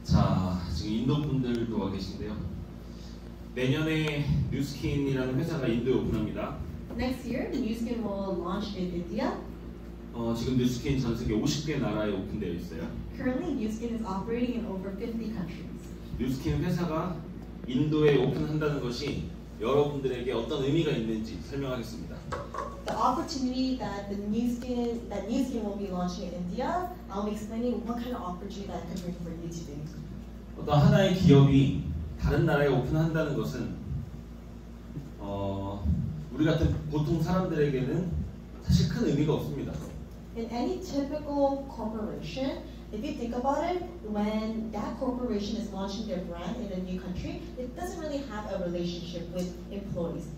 자, 지금 인도 분들도 와 계신데요. 내년에 뉴스킨이라는 회사가 인도에 오픈합니다. Next year, NewSkin will launch in India. 지금 뉴스킨 전 세계 50개 나라에 오픈되어 있어요. Currently, NewSkin is operating in over 50 countries. 뉴스킨 회사가 인도에 오픈한다는 것이 여러분들에게 어떤 의미가 있는지 설명하겠습니다. The opportunity that NewSkin will be launching in India, I'll be explaining what kind of opportunity that could bring for you today. 어떤 하나의 기업이 다른 나라에 오픈한다는 것은 우리 같은 보통 사람들에게는 사실 큰 의미가 없습니다. In any typical corporation, if you think about it, when that corporation is launching their brand in a new country, it doesn't really have a relationship with employees.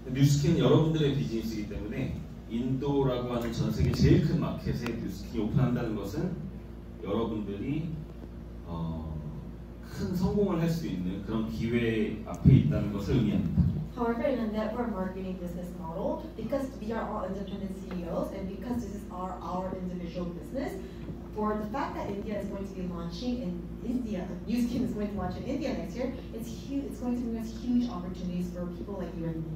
뉴스킨은 여러분들의 비즈니스이기 때문에 인도라고 하는 전 세계 제일 큰 마켓에 뉴스킨이 오픈한다는 것은 여러분들이 큰 성공을 할 수 있는 그런 기회 앞에 있다는 것을 의미합니다. However, in a network marketing business model, because we are all independent CEOs and because this is our individual business, for the fact that India is going to be launching in India, NewSkin is going to launch in India next year, it's going to bring us huge opportunities for people like you and me.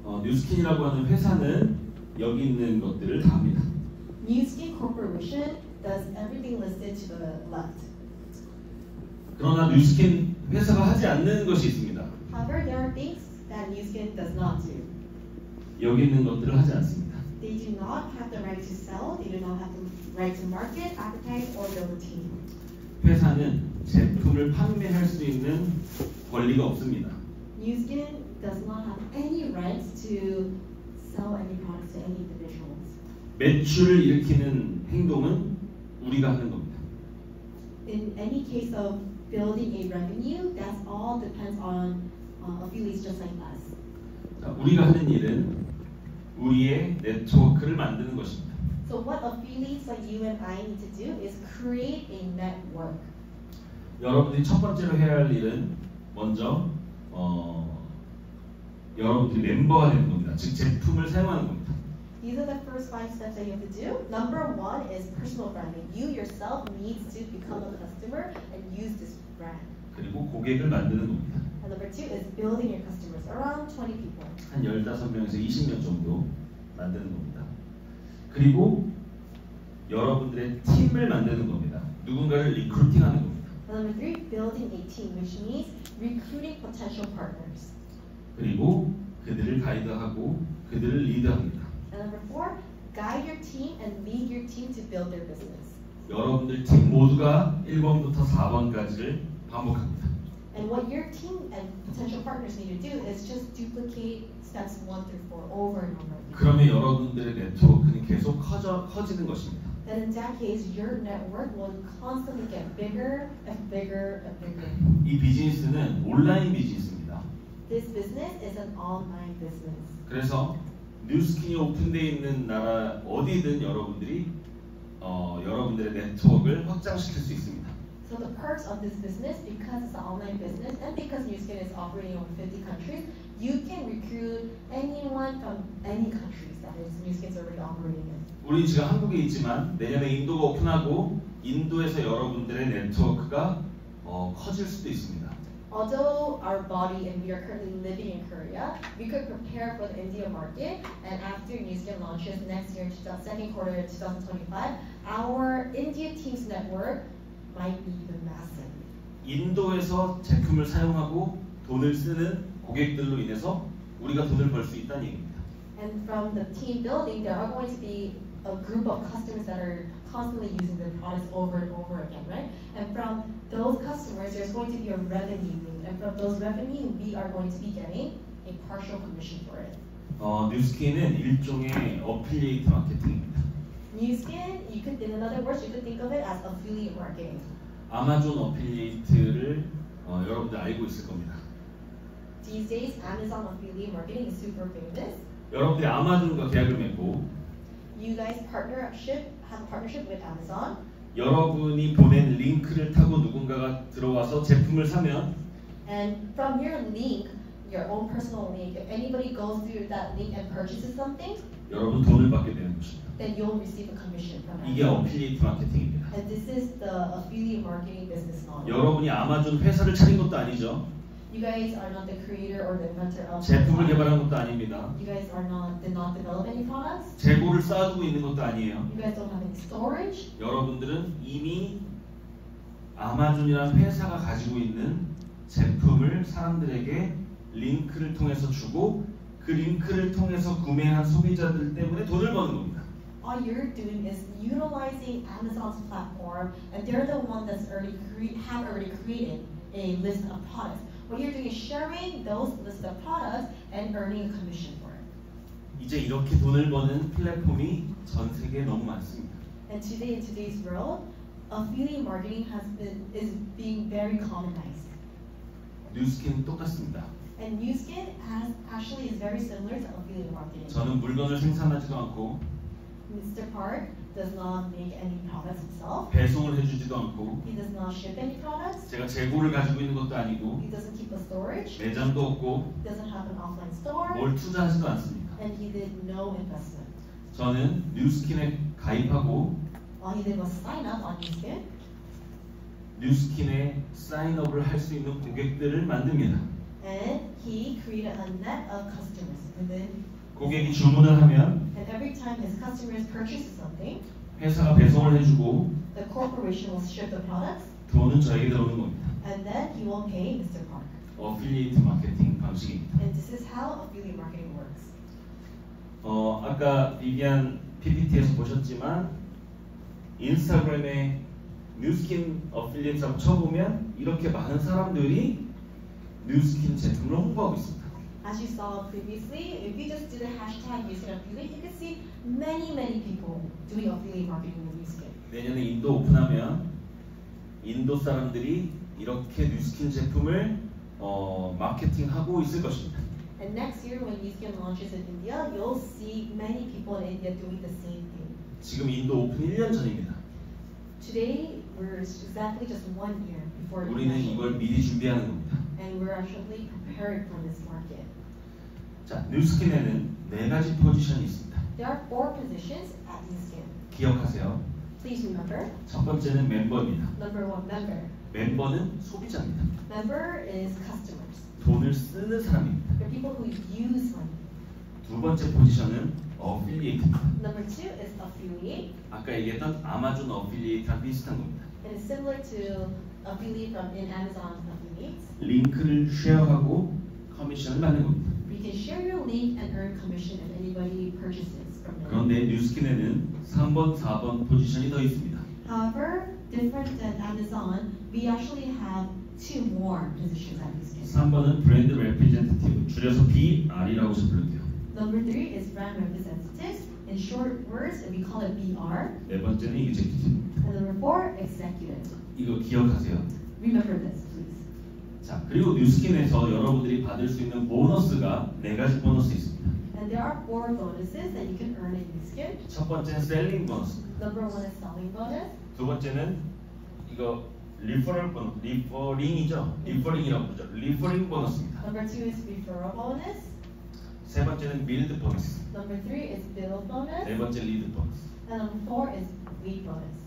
뉴스킨이라고 하는 회사는 여기 있는 것들을 다 합니다. NewSkin Corporation does everything listed to the left. 그러나 뉴스킨 회사가 하지 않는 것이 있습니다. However, there are things that NewSkin does not do. 여기 있는 것들을 하지 않습니다. They do not have the right to sell, they do not have the right to market, advertise, or build a team. 회사는 제품을 판매할 수 있는 권리가 없습니다. NewSkin does not have any rights to sell any products to any individuals. 매출을 일으키는 행동은 우리가 하는 겁니다. In any case of building a revenue, that's all depends on affiliates just like us. 자, 우리가 하는 일은 우리의 네트워크를 만드는 것입니다. So what affiliates like you and I need to do is create a network. 여러분들이 첫 번째로 해야 할 일은 먼저 여러분들이 멤버가 되는 겁니다. 즉 제품을 사용하는 겁니다. These are the first 5 steps that you have to do. Number 1 is personal branding. You yourself needs to become a customer and use this brand. 그리고 고객을 만드는 겁니다. And number 2 is building your customers, around 20 people. 한 15명에서 20명 정도 만드는 겁니다. 그리고 여러분들의 팀을 만드는 겁니다. 누군가를 리크루팅하는 겁니다. And number 3, building a team, which means recruiting potential partners. 그리고 그들을 가이드하고 그들을 리드합니다. And number 4, guide your team and lead your team to build their business. 여러분들 팀 모두가 1번부터 4번까지를 반복합니다. And what your team and potential partners need to do is just duplicate steps 1 through 4 over and over again. 그러면 여러분들의 네트워크는 계속 커지는 것입니다. Then in that case, your network will constantly get bigger and bigger and bigger. 이 비즈니스는 온라인 비즈니스입니다. This business is an online business. 그래서 뉴스킨이 오픈되어 있는 나라 어디든 여러분들이 여러분들의 네트워크를 확장시킬 수 있습니다. So the perks of this business, because it's an online business and because NewSkin is operating in 50 countries, you can recruit anyone from any countries that NewSkin is already operating in. 우리 지금 한국에 있지만 내년에 인도가 오픈하고 인도에서 여러분들의 네트워크가 커질 수도 있습니다. Although our body and we are currently living in Korea, we could prepare for the India market, and after NewSkin launches next year, second quarter 2025, our India team's network might be even massive. 인도에서 제품을 사용하고 돈을 쓰는 고객들로 인해서 우리가 돈을 벌 수 있다는 얘기입니다. And from the team building, there are going to be a group of customers that are constantly using their products over and over again, right? And from those customers, there's going to be a revenue, and from those revenue, we are going to be getting a partial commission for it. 뉴스킨은 일종의 어필리에이트 마케팅입니다. NewSkin, in other words, you could think of it as affiliate marketing. 아마존 어필리에이트를 여러분들 알고 있을 겁니다. These days, Amazon affiliate marketing is super famous. 여러분들이 아마존과 계약을 맺고 You guys have a partnership with Amazon. 여러분이 보낸 링크를 타고 누군가가 들어와서 제품을 사면 And from your link, your own personal link, if anybody goes through that link and purchases something, 여러분 돈을 받게 되는 것입니다. then you'll receive a commission from 이게 Amazon. 어필리에이트 마케팅입니다. And this is the affiliate marketing business model. 여러분이 아마존 회사를 차린 것도 아니죠. You guys are not the creator or the inventor of 제품을 Amazon. 개발한 것도 아닙니다. You guys did not develop any products. 재고를 쌓아두고 있는 것도 아니에요. You guys don't have any storage. 여러분들은 이미 아마존이라는 회사가 가지고 있는 제품을 사람들에게 링크를 통해서 주고 그 링크를 통해서 구매한 소비자들 때문에 돈을 버는 겁니다. All you're doing is utilizing Amazon's platform, and they're the one that's already created a list of products. What you're doing is sharing those list of products and earning a commission for it. 이제 이렇게 돈을 버는 플랫폼이 전 세계에 너무 많습니다. And today, in today's world, affiliate marketing is being very commonized. 뉴스킨은 똑같습니다. And Newskin is very similar to affiliate marketing. 저는 물건을 생산하지도 않고 Mr. Park does not make any products himself. 배송을 해주지도 않고 He does not ship any products. 제가 재고를 가지고 있는 것도 아니고 He doesn't keep a storage. 매장도 없고 He doesn't have an offline store. 뭘 투자하지도 않습니다. And he did no investment. 저는 뉴스킨에 가입하고 All he did was sign up on Newskin. 뉴스킨에 사인업을 할 수 있는 고객들을 만듭니다. And he created a net of customers. And then, 고객이 주문을 하면 and every time his customers purchase something, 회사가 배송을 해주고 the corporation will ship the products, 돈은 저에게 들어오는 겁니다. and then he will pay Mr. Park. 어필리에이트 마케팅 방식입니다. And this is how affiliate marketing works. 아까 비비안 PPT에서 보셨지만 인스타그램에 뉴스킨 어필리에이트라고 쳐보면 이렇게 많은 사람들이 뉴스킨 제품을 홍보하고 있습니다. As you saw previously, if you just do the hashtag using affiliate, you can see many people doing affiliate marketing with Newskin. 내년에 인도 오픈하면 인도 사람들이 이렇게 뉴스킨 제품을 마케팅하고 있을 것입니다. And next year, when Newskin launches in India, you'll see many people in India doing the same thing. 지금 인도 오픈 1년 전입니다. Today, we're exactly just 1 year before 우리는 이걸 미리 준비하는 겁니다. and we're actually preparing for this market. 자, 뉴스킨에는 4가지 포지션이 있습니다. There are 4 positions at Newskin. 기억하세요. Please remember, 첫 번째는 멤버입니다. number 1, member. 멤버는 소비자입니다. Member is customers. 돈을 쓰는 사람입니다. They're people who use money. 두 번째 포지션은 어필리에이트입니다. Number 2 is affiliate. 아까 얘기했던 아마존 어필리에이트랑 비슷한 겁니다. It is similar to affiliate from in Amazon affiliates. 링크를 쉐어하고 커미션을 받는 겁니다. You can share your link and earn commission if anybody purchases from them. 그런데 뉴스킨에는 3번, 4번 포지션이 더 있습니다. However, different than Amazon, we actually have 2 more positions at Newskin. 3번은 브랜드 레프레젠테티브, 줄여서 BR이라고 부를게요. Number 3 is brand representatives. In short words, we call it BR. 네 번째는 executive입니다. And number 4, executive. 이거 기억하세요. Remember this, please. 자, 그리고 뉴스킨에서 여러분들이 받을 수 있는 보너스가 4가지 보너스 있습니다. And there are 4 bonuses that you can earn in Newskin. 첫 번째는 셀링 보너스. Number 1 is selling bonus. 두 번째는 이거 리퍼럴 보너스, 리퍼링이죠. 리퍼링이라고 부르죠. 리퍼링 보너스입니다. Number 2 is referral bonus. 세 번째는 빌드 보너스. Number 3 is build bonus. 네 번째 리드 보너스. And number 4 is lead bonus.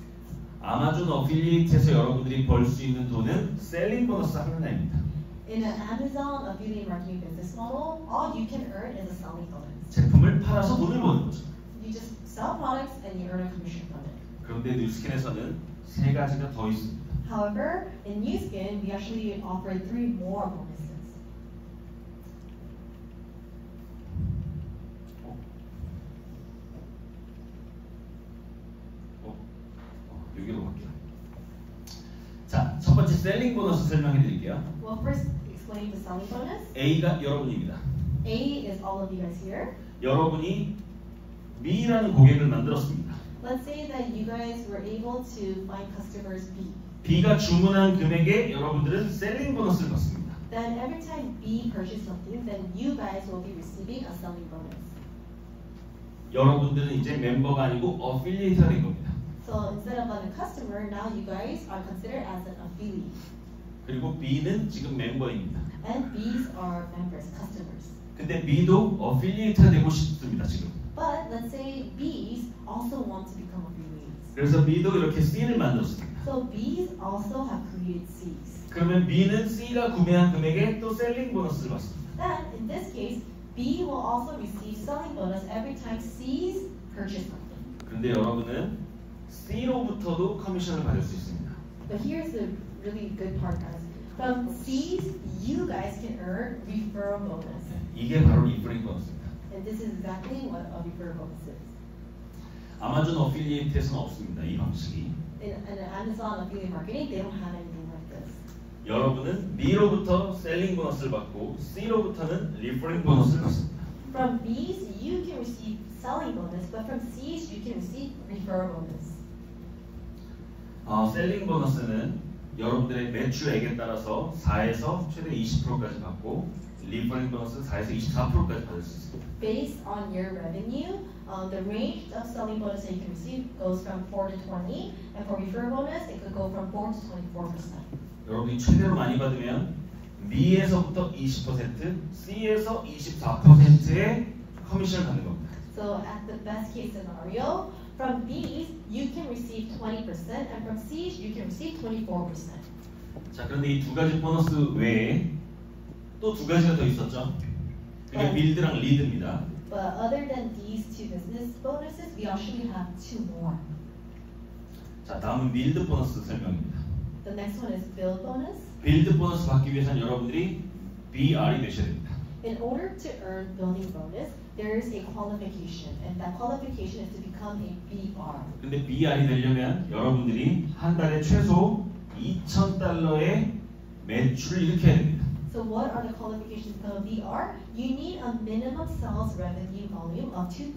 아마존 어필리에이트에서 여러분들이 벌 수 있는 돈은 셀링 보너스 하나입니다. In an Amazon affiliate marketing business model, all you can earn is a selling bonus. 제품을 팔아서 돈을 버는 거죠. You just sell products and you earn a commission from it. 그런데 뉴스킨에서는 3가지가 더 있습니다. However, in Newskin, we actually offer 3 more bonuses. 여기로 갈게요. 자, 첫 번째 셀링 보너스 설명해 드릴게요. Well, first explain the selling bonus. A가 여러분입니다. A is all of you guys here. 여러분이 B라는 고객을 만들었습니다. Let's say that you guys were able to find customers B. B가 주문한 금액에 여러분들은 셀링 보너스를 받습니다. Then every time B purchases something, then you guys will be receiving a selling bonus. 여러분들은 이제 멤버가 아니고 어필리에이트가 된 겁니다. So instead of a customer, now you guys are considered as an affiliate. 그리고 B는 지금 멤버입니다. And B's are members, customers. 근데 B도 어필리에이트가 되고 싶습니다, 지금. But let's say B's also want to become affiliates. 그래서 B도 이렇게 C를 만들었습니다. So B's also have created C's. 그러면 B는 C가 구매한 금액에 또 셀링 보너스를 받습니다. Then, in this case, B will also receive selling bonus every time C's purchase something. 그런데 여러분은 C로부터도 커미션을 받을 수 있습니다. But here's the really good part, guys. From C's, you guys can earn referral bonus. 이게 바로 리퍼링 보너스입니다. And this is exactly what a referral bonus is. 아마존 어필리에이트에서는 없습니다. 이 방식이. In Amazon affiliate marketing, they don't have anything like this. 여러분은 B로부터 셀링 보너스를 받고 C로부터는 리퍼링 보너스를 받습니다. From B's, you can receive selling bonus, but from C's, you can receive referral bonus. 셀링 보너스는 여러분들의 매출액에 따라서 4에서 최대 20%까지 받고 리퍼링 보너스는 4에서 24%까지 받을 수 있습니다. Based on your revenue, the range of selling bonus that you can receive goes from 4 to 20, and for referral bonus, it could go from 4 to 24%. 여러분이 최대로 많이 받으면 B에서부터 20%, C에서 24%의 커미션을 받는 겁니다. So at the best case scenario, from B's, you can receive 20%, and from C's, you can receive 24%. 자, 그런데 이 두 가지 보너스 외에 또 두 가지가 더 있었죠. 그게 빌드랑 리드입니다. But other than these two business bonuses, we actually have two more. 자, 다음은 빌드 보너스 설명입니다. The next one is build bonus. 빌드 보너스 받기 위해서는 여러분들이 BR이 되셔야 됩니다. In order to earn building bonus, there is a qualification, and that qualification is to become a BR. 근데 BR이 되려면 여러분들이 한 달에 최소 $2,000의 매출을 일으켜야 됩니다. So what are the qualifications to become a BR? You need a minimum sales revenue volume of $2,000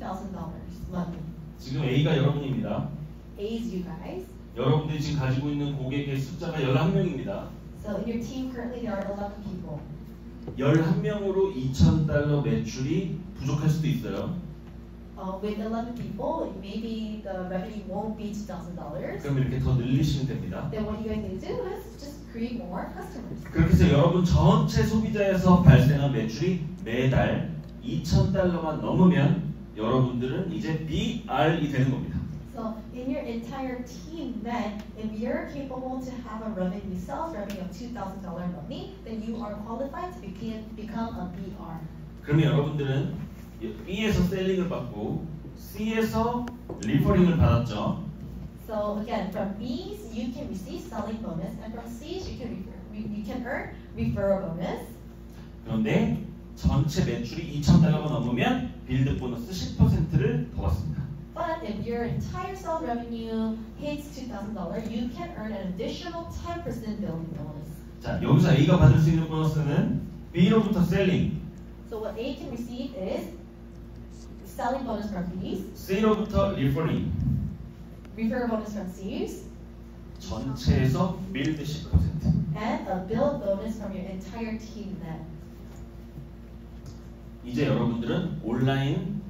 monthly. 지금 A가 여러분입니다. A's you guys. 여러분들이 지금 가지고 있는 고객의 숫자가 11명입니다. So in your team currently there are 11 people. 11명으로 $2,000 매출이 부족할 수도 있어요. With 11 people, maybe the revenue won't be $2,000. 그럼 이렇게 더 늘리시면 됩니다. Then what you guys need to do is just create more customers. 그렇게 해서 여러분 전체 소비자에서 발생한 매출이 매달 $2,000만 넘으면 여러분들은 이제 BR이 되는 겁니다. So in your entire team net, if you're capable to have a revenue, sales revenue of $2,000 monthly, then you are qualified to become a BR. 그러면 여러분들은 B에서 셀링을 받고 C에서 리퍼링을 받았죠. So again, from B's you can receive selling bonus, and from C's you can earn referral bonus. 그런데 전체 매출이 $2,000만 넘으면 빌드 보너스 10%를 더 받습니다. But if your entire sales revenue hits $2,000, you can earn an additional 10% building bonus. 자, 여기서 A가 받을 수 있는 보너스는 B로부터 셀링, So what A can receive is selling bonus from B's, C로부터 리퍼링, referral bonus from C's, 전체에서 빌드 10%. and a build bonus from your entire team net. 이제 여러분들은 온라인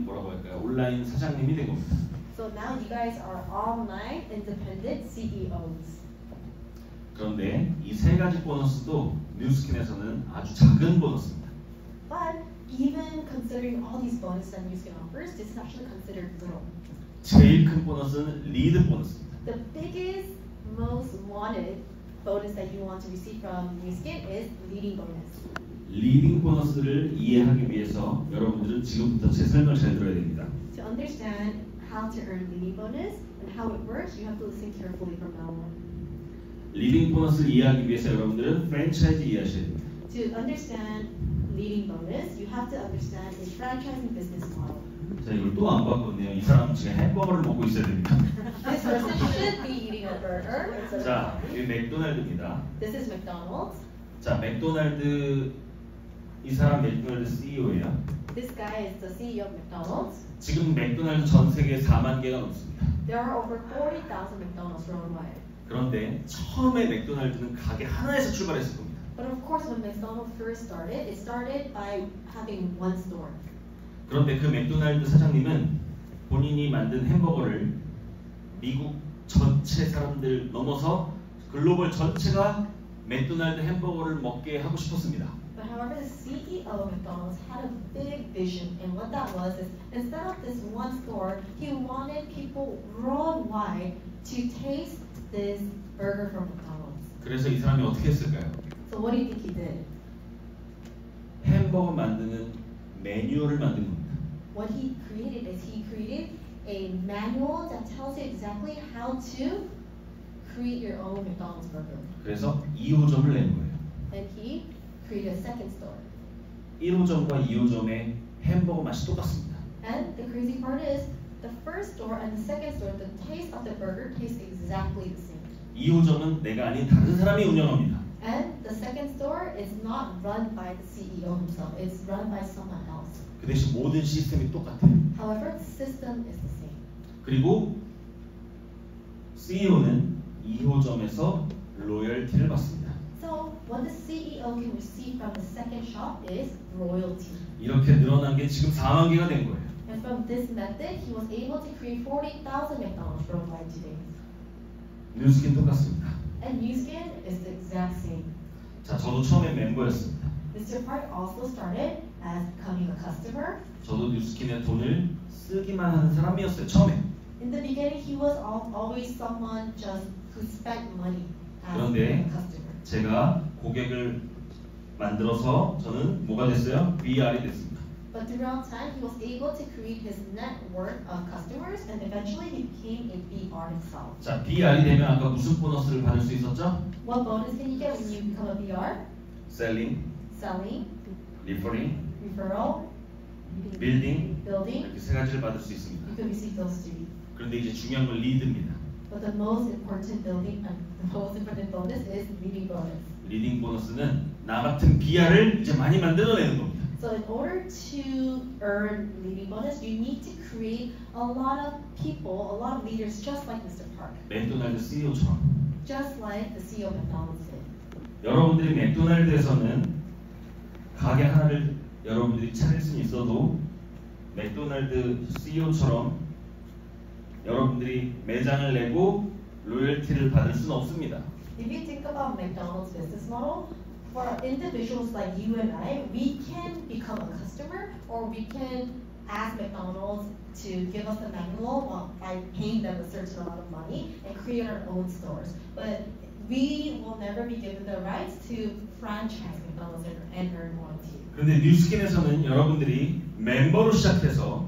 뭐라고 할까요? 온라인 사장님이 된 겁니다. So now you guys are online independent CEOs. 그런데 이 세 가지 보너스도 뉴스킨에서는 아주 작은 보너스입니다. But even considering all these bonuses that NewSkin offers, this is actually considered little. 제일 큰 보너스는 리드 보너스입니다. The biggest, most wanted bonus that you want to receive from NewSkin is leading bonus. 리딩 보너스를 이해하기 위해서 여러분들은 지금부터 제 설명을 잘 들어야 됩니다. To understand how to earn leading bonus and how it works, you have to listen carefully from now on. 리딩 보너스를 이해하기 위해서 여러분들은 프랜차이즈 이해하셔야 됩니다. To understand leading bonus, you have to understand a franchising business model. 자, 이걸 또 안 바꿨네요. 이 사람은 지금 햄버거를 먹고 있어야 됩니다. This person should be eating a burger instead of 자, coffee. 이 맥도날드입니다. This is McDonald's. 자, 맥도날드 이 사람 맥도날드 CEO예요. This guy is the CEO of McDonald's. 지금 맥도날드 전 세계에 4만 개가 넘습니다. There are over 40,000 McDonald's worldwide. 그런데 처음에 맥도날드는 가게 하나에서 출발했을 겁니다. But of course, when McDonald's first started, it started by having one store. 그런데 그 맥도날드 사장님은 본인이 만든 햄버거를 미국 전체 사람들 넘어서 글로벌 전체가 맥도날드 햄버거를 먹게 하고 싶었습니다. But however, the CEO of McDonald's had a big vision, and what that was is instead of this one store, he wanted people worldwide to taste this burger from McDonald's. 그래서 이 사람이 어떻게 했을까요? So what do you think he did? 햄버거 만드는 매뉴얼을 만든 겁니다. What he created is he created a manual that tells you exactly how to create your own McDonald's burger. 그래서 2호점을 낸 거예요. And he created a second store. 1호점과 2호점의 햄버거 맛이 똑같습니다. And the crazy part is the first store and the second store, the taste of the burger tastes exactly the same. 2호점은 내가 아닌 다른 사람이 운영합니다. And the second store is not run by the CEO himself. It's run by someone else. 그 대신 모든 시스템이 똑같아요. However, the system is the same. 그리고 CEO는 2호점에서 로열티를 받습니다. So what the CEO can receive from the second shop is royalty. 이렇게 늘어난 게 지금 4만 개가 된 거예요. And from this method, he was able to create 40,000 McDonald's worldwide today. 뉴스킨 똑같습니다. And Nu Skin is the exact same. 자, 저도 처음에 멤버였습니다. Mr. Park also started as becoming a customer. 저도 뉴스킨의 돈을 쓰기만 하는 사람이었어요. 처음에. In the beginning, he was always someone just who spent money as 그런데 a customer. 제가 고객을 만들어서 저는 뭐가 됐어요? BR이 됐습니다. But throughout time, he was able to create his network of customers, and eventually he became a BR himself. 자, BR이 되면 아까 무슨 보너스를 받을 수 있었죠? What bonus can you get when you become a BR? 셀링, Selling, 리퍼링, referral, 빌딩 building. 이렇게 세 가지를 받을 수 있습니다. You can receive those three. 그런데 이제 중요한 건 리드입니다. But the most important building and the most important bonus is leading bonus. 리딩 보너스는 나 같은 BR을 이제 많이 만들어내는 겁니다. So in order to earn leading bonus, you need to create a lot of people, a lot of leaders just like Mr. Park, 맥도날드 CEO처럼 just like the CEO of McDonald's did. 여러분들이 맥도날드에서는 가게 하나를 여러분들이 차릴 수는 있어도 맥도날드 CEO처럼 여러분들이 매장을 내고 로열티를 받을 수는 없습니다. If you think about McDonald's business model, for individuals like you and I, we can become a customer or we can ask McDonald's to give us a manual by paying them a certain amount of money and create our own stores. But we will never be given the rights to franchise McDonald's and earn royalty. 그런데 뉴스킨에서는 여러분들이 멤버로 시작해서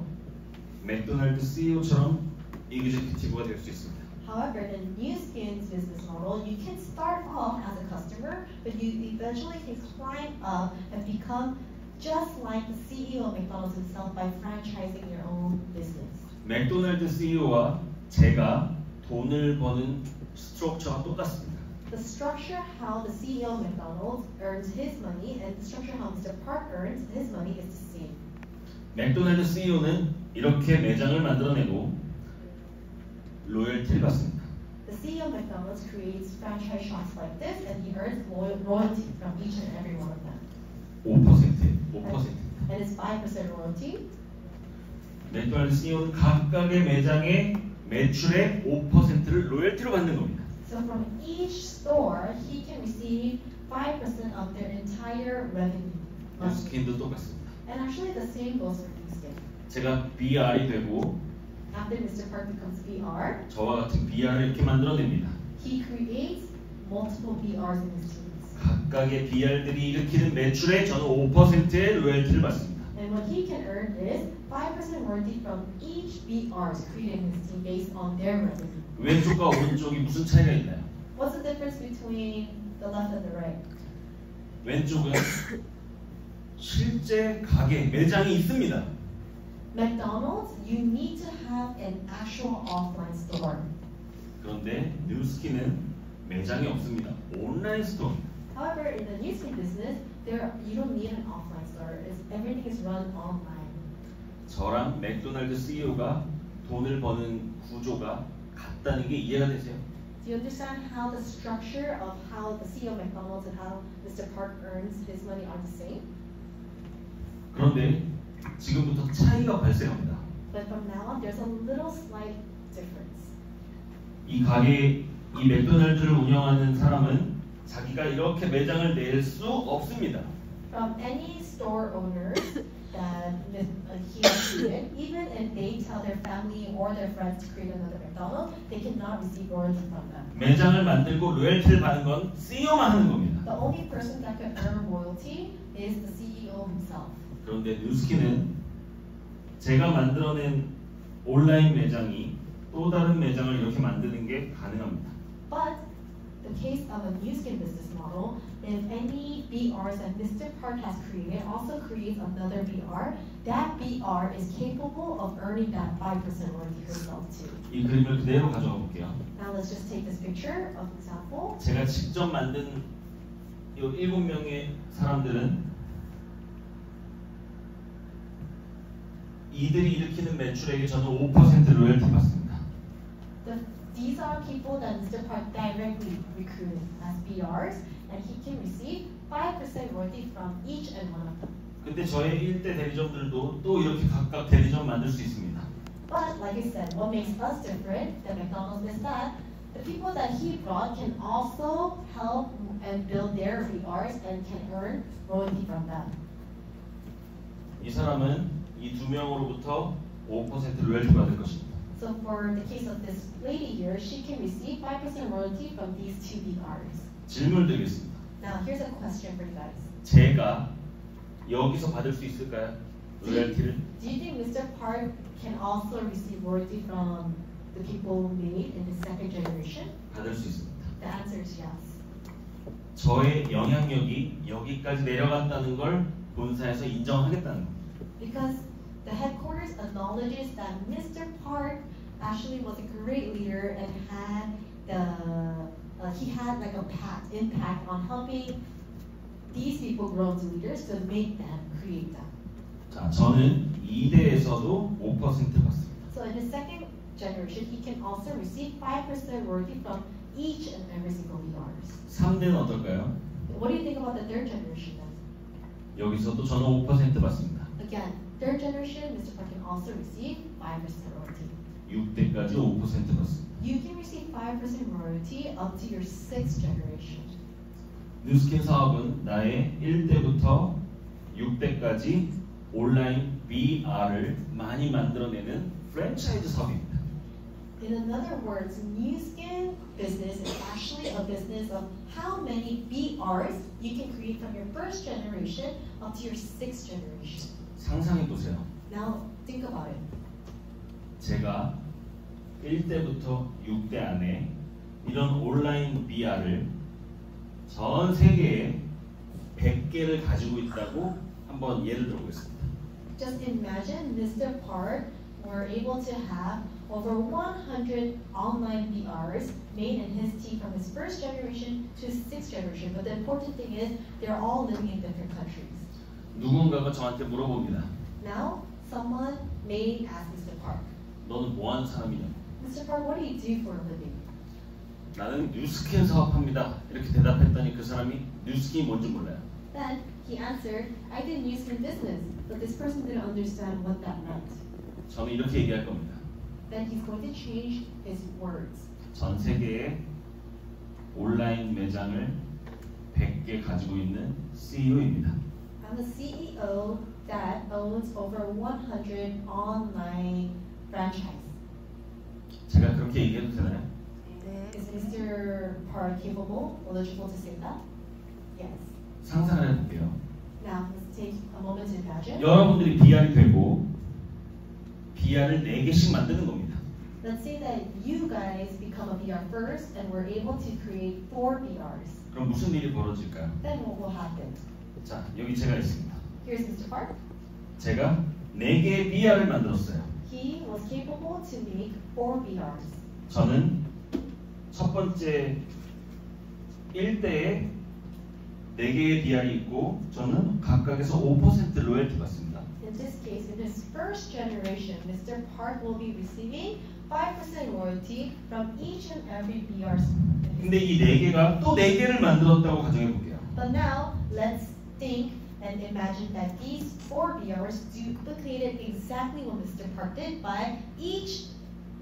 맥도날드 CEO처럼 이그제큐티브가 될 수 있습니다. However, in Nu Skin's business model, you can start off as a customer, but you eventually can climb up and become just like the CEO of McDonald's himself by franchising your own business. 맥도날드 CEO와 제가 돈을 버는 스트럭처가 똑같습니다. The structure how the CEO of McDonald's earns his money and the structure how Mr. Park earns his money is the same. 맥도날드 CEO는 이렇게 매장을 만들어내고 로열티를 받습니다. The CEO of McDonald's creates franchise shops like this and he earns royalty from each and every one of them. 5%. And it's 5% royalty. 맥도날드 CEO는 각각의 매장의 매출의 5%를 로열티로 받는 겁니다. So from each store, he can receive 5% of their entire revenue. 뉴스킨도 똑같습니다. And actually the same goes for Nu Skin. 제가 BR이 되고 After Mr. Park becomes BR, 저와 같은 BR을 이렇게 만들어냅니다. he creates multiple BRs in his teams. 각각의 BR들이 일으키는 매출에 저는 5%의 로열티를 받습니다. And what he can earn is 5% royalty from each BRs created in his team based on their revenue. 왼쪽과 오른쪽이 무슨 차이가 있나요? What's the difference between the left and the right? 왼쪽은 실제 가게, 매장이 있습니다. McDonald's, you need to have an actual offline store. 그런데 뉴스킨은 매장이 없습니다. 온라인 스토어. However, in the Nu Skin business, you don't need an offline store. Everything is run online. 저랑 맥도날드 CEO가 돈을 버는 구조가 같다는 게 이해가 되세요? Do you understand how the structure of how the CEO of McDonald's and how Mr. Park earns his money are the same? 그런데 지금부터 차이가 발생합니다. But from now on, there's a little slight difference. 이 가게, 이 맥도날드를 운영하는 사람은 자기가 이렇게 매장을 낼 수 없습니다. from any store owners that he created, even if they tell their family or their friends to create another McDonald's, they cannot receive royalty from them. 매장을 만들고 로열티를 받는 건 CEO만 하는 겁니다. The only person that can earn royalty is the CEO himself. 그런데 뉴스킨은 제가 만들어낸 온라인 매장이 또 다른 매장을 이렇게 만드는 게 가능합니다. But the case of a new skin business model, if any BRs that Mr. Park has created also creates another BR, that BR is capable of earning that 5% royalty herself too. 이 그림을 그대로 가져가 볼게요. Now let's just take this picture of example. 제가 직접 만든 이 7명의 사람들은 이들이 일으키는 매출액에 저는 5% 로열티 받습니다. These are people that Mr. Park directly recruited as BRs, and he can receive 5% royalty from each and one of them. 근데 저의 1대 대리점들도 또 이렇게 각각 대리점 만들 수 있습니다. But like I said, what makes us different than McDonald's is that the people that he brought can also help and build their BRs and can earn royalty from them. 이 사람은 이 2명으로부터 5% 로열티 받을 것입니다. So for the case of this lady here, she can receive 5% royalty from these two BRs. 질문 드리겠습니다. Now here's a question for you guys. 제가 여기서 받을 수 있을까요? 로열티를? Do you think Mr. Park can also receive royalty from the people made in the second generation? 받을 수 있습니다. The answer is yes. 저의 영향력이 여기까지 내려갔다는 걸 본사에서 인정하겠다는 겁니다. Because the headquarters acknowledges that Mr. Park actually was a great leader and had he had like a impact on helping these people grow into leaders to make them, create them. 자, 저는 2대에서도 5% 받습니다. So in the second generation, he can also receive 5% royalty from each and every single BRs. 3대는 어떨까요? What do you think about the third generation then? 여기서도 저는 5% 받습니다. Again, third generation, Mr. Park can also receive 5% royalty. 6대까지 5% 받습니다. You can receive 5% royalty up to your sixth generation. 뉴스킨 사업은 나의 1대부터 6대까지 온라인 BR을 많이 만들어내는 프랜차이즈 사업입니다. In other words, new skin business is actually a business of how many BRs you can create from your first generation up to your sixth generation. 상상해 보세요. Now think about it. 제가 1대부터 6대 안에 이런 온라인 BR을 전 세계에 100개를 가지고 있다고 한번 예를 들어보겠습니다. Just imagine Mr. Park were able to have over 100 online BRs made in his team from his first generation to his sixth generation. But the important thing is they're all living in different countries. 누군가가 저한테 물어봅니다. Now, someone may ask Mr. Park, 너는 뭐 하는 사람이냐? Mr. Park, what do you do for a living? 나는 뉴스킨 사업합니다. 이렇게 대답했더니 그 사람이 뉴스킨이 뭔지 몰라요. Then he answered, I did new skin business, but this person didn't understand what that meant. 저는 이렇게 얘기할 겁니다. Then he's going to change his words. 전 세계에 온라인 매장을 100개 가지고 있는 CEO입니다. I'm a CEO that owns over 100 online franchise. 제가 그렇게 얘기해도 되나요? Is Mr. Park capable, eligible to say that? Yes. 상상을 해볼게요. Now, let's take a moment to imagine. 여러분들이 BR이 되고 BR을 4개씩 만드는 겁니다. Let's say that you guys become a BR first and we're able to create 4 BRs. 그럼 무슨 일이 벌어질까요? Then what will happen? 자, 여기 제가 있습니다. Here's Mr. Park. 제가 4개의 BR을 만들었어요. He was capable to make 4 BRs. 저는 첫 번째 1대에 4개의 BR이 있고 저는 각각에서 5% 로열티 받습니다. In this case, in his first generation, Mr. Park will be receiving 5% royalty from each and every BR. 근데 이 4개가 또 4개를 만들었다고 가정해 볼게요. But now, let's think and imagine that these 4 BRs duplicated exactly what Mr. Park did by each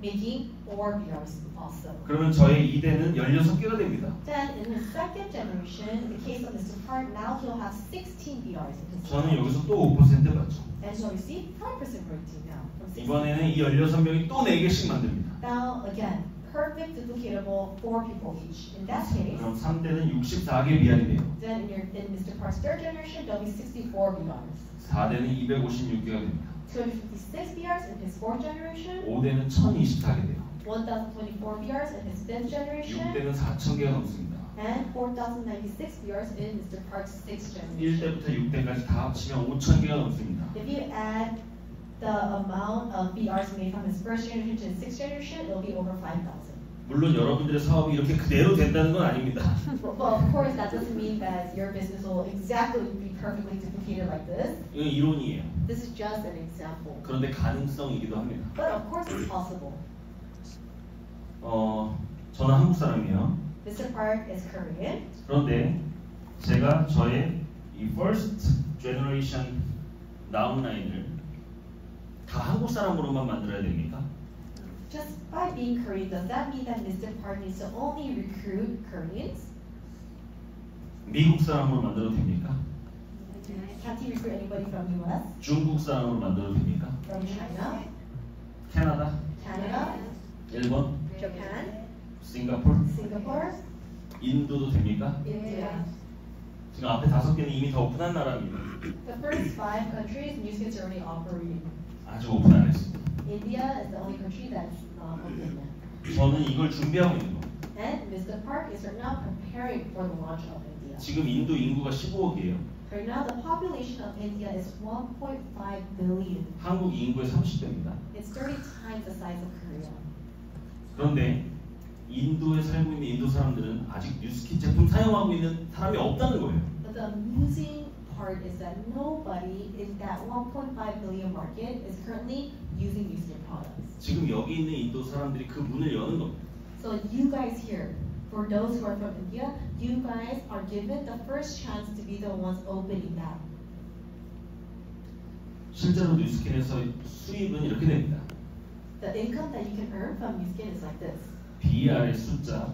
making 4 BRs also. 그러면 저의 2대는 16개가 됩니다. Then in his second generation, in the case of Mr. Park, now he'll have 16 BRs in his 저는 여기서 또 5% 받죠. and he'll receive 5% royalty now from 16. 이번에는 이 16명이 또 4개씩 만듭니다. Now again, perfect duplicatable 4 people each. In that case, 그럼 3대는 64개 BR이 돼요. then in Mr. Park's third generation, there'll be 64 BRs. 4대는 256개가 됩니다. 256 BRs in his fourth generation, 5대는 1024개 돼요. 1024 BRs in his fifth generation, 6대는 4000개가 넘습니다. and 4096 BRs in Mr. Park's sixth generation. 1대부터 6대까지 다 합치면 5000개가 넘습니다. If you add the amount of BRs made from his first generation to his sixth generation, it'll be over 5,000. 물론 여러분들의 사업이 이렇게 그대로 된다는 건 아닙니다. Well, of course, that doesn't mean that your business will exactly be perfectly duplicated like this. 이건 이론이에요. This is just an example. 그런데 가능성이기도 합니다. But of course, it's possible. 저는 한국 사람이에요. Mr. Park is Korean. 그런데 제가 저의 이 first generation 다운라인을 다 한국 사람으로만 만들어야 됩니까? Just by being Korean, does that mean that Mr. Park needs to only recruit Koreans? 미국 사람으로 만들어도 됩니까? Can't he recruit anybody from US, 중국 사람으로 만들어도 됩니까? from China, 캐나다, Canada, 일본, Japan, 싱가포르, Singapore, 인도도 됩니까? India? 지금 앞에 5개는 이미 더 오픈한 나라입니다. The first 5 countries, NewsKids are already operating. 아직 오픈 안 했습니다. India is the only country that's not open yet. 저는 이걸 준비하고 있는 겁니다. And Mr. Park is right now preparing for the launch of India. 지금 인도 인구가 15억이에요. Right now, the population of India is 1.5 billion. 한국 인구의 30배입니다. It's 30 times the size of Korea. 그런데 인도에 살고 있는 인도 사람들은 아직 뉴스킷 제품 사용하고 있는 사람이 없다는 거예요. But the amusing part is that nobody in that 1.5 billion market is currently using NewsKit products. 지금 여기 있는 인도 사람들이 그 문을 여는 겁니다. So you guys here, for those who are from India, you guys are given the first chance to be the ones opening that. 실제로 뉴스킷에서 수입은 이렇게 됩니다. The income that you can earn from NewsKit is like this. BR의 숫자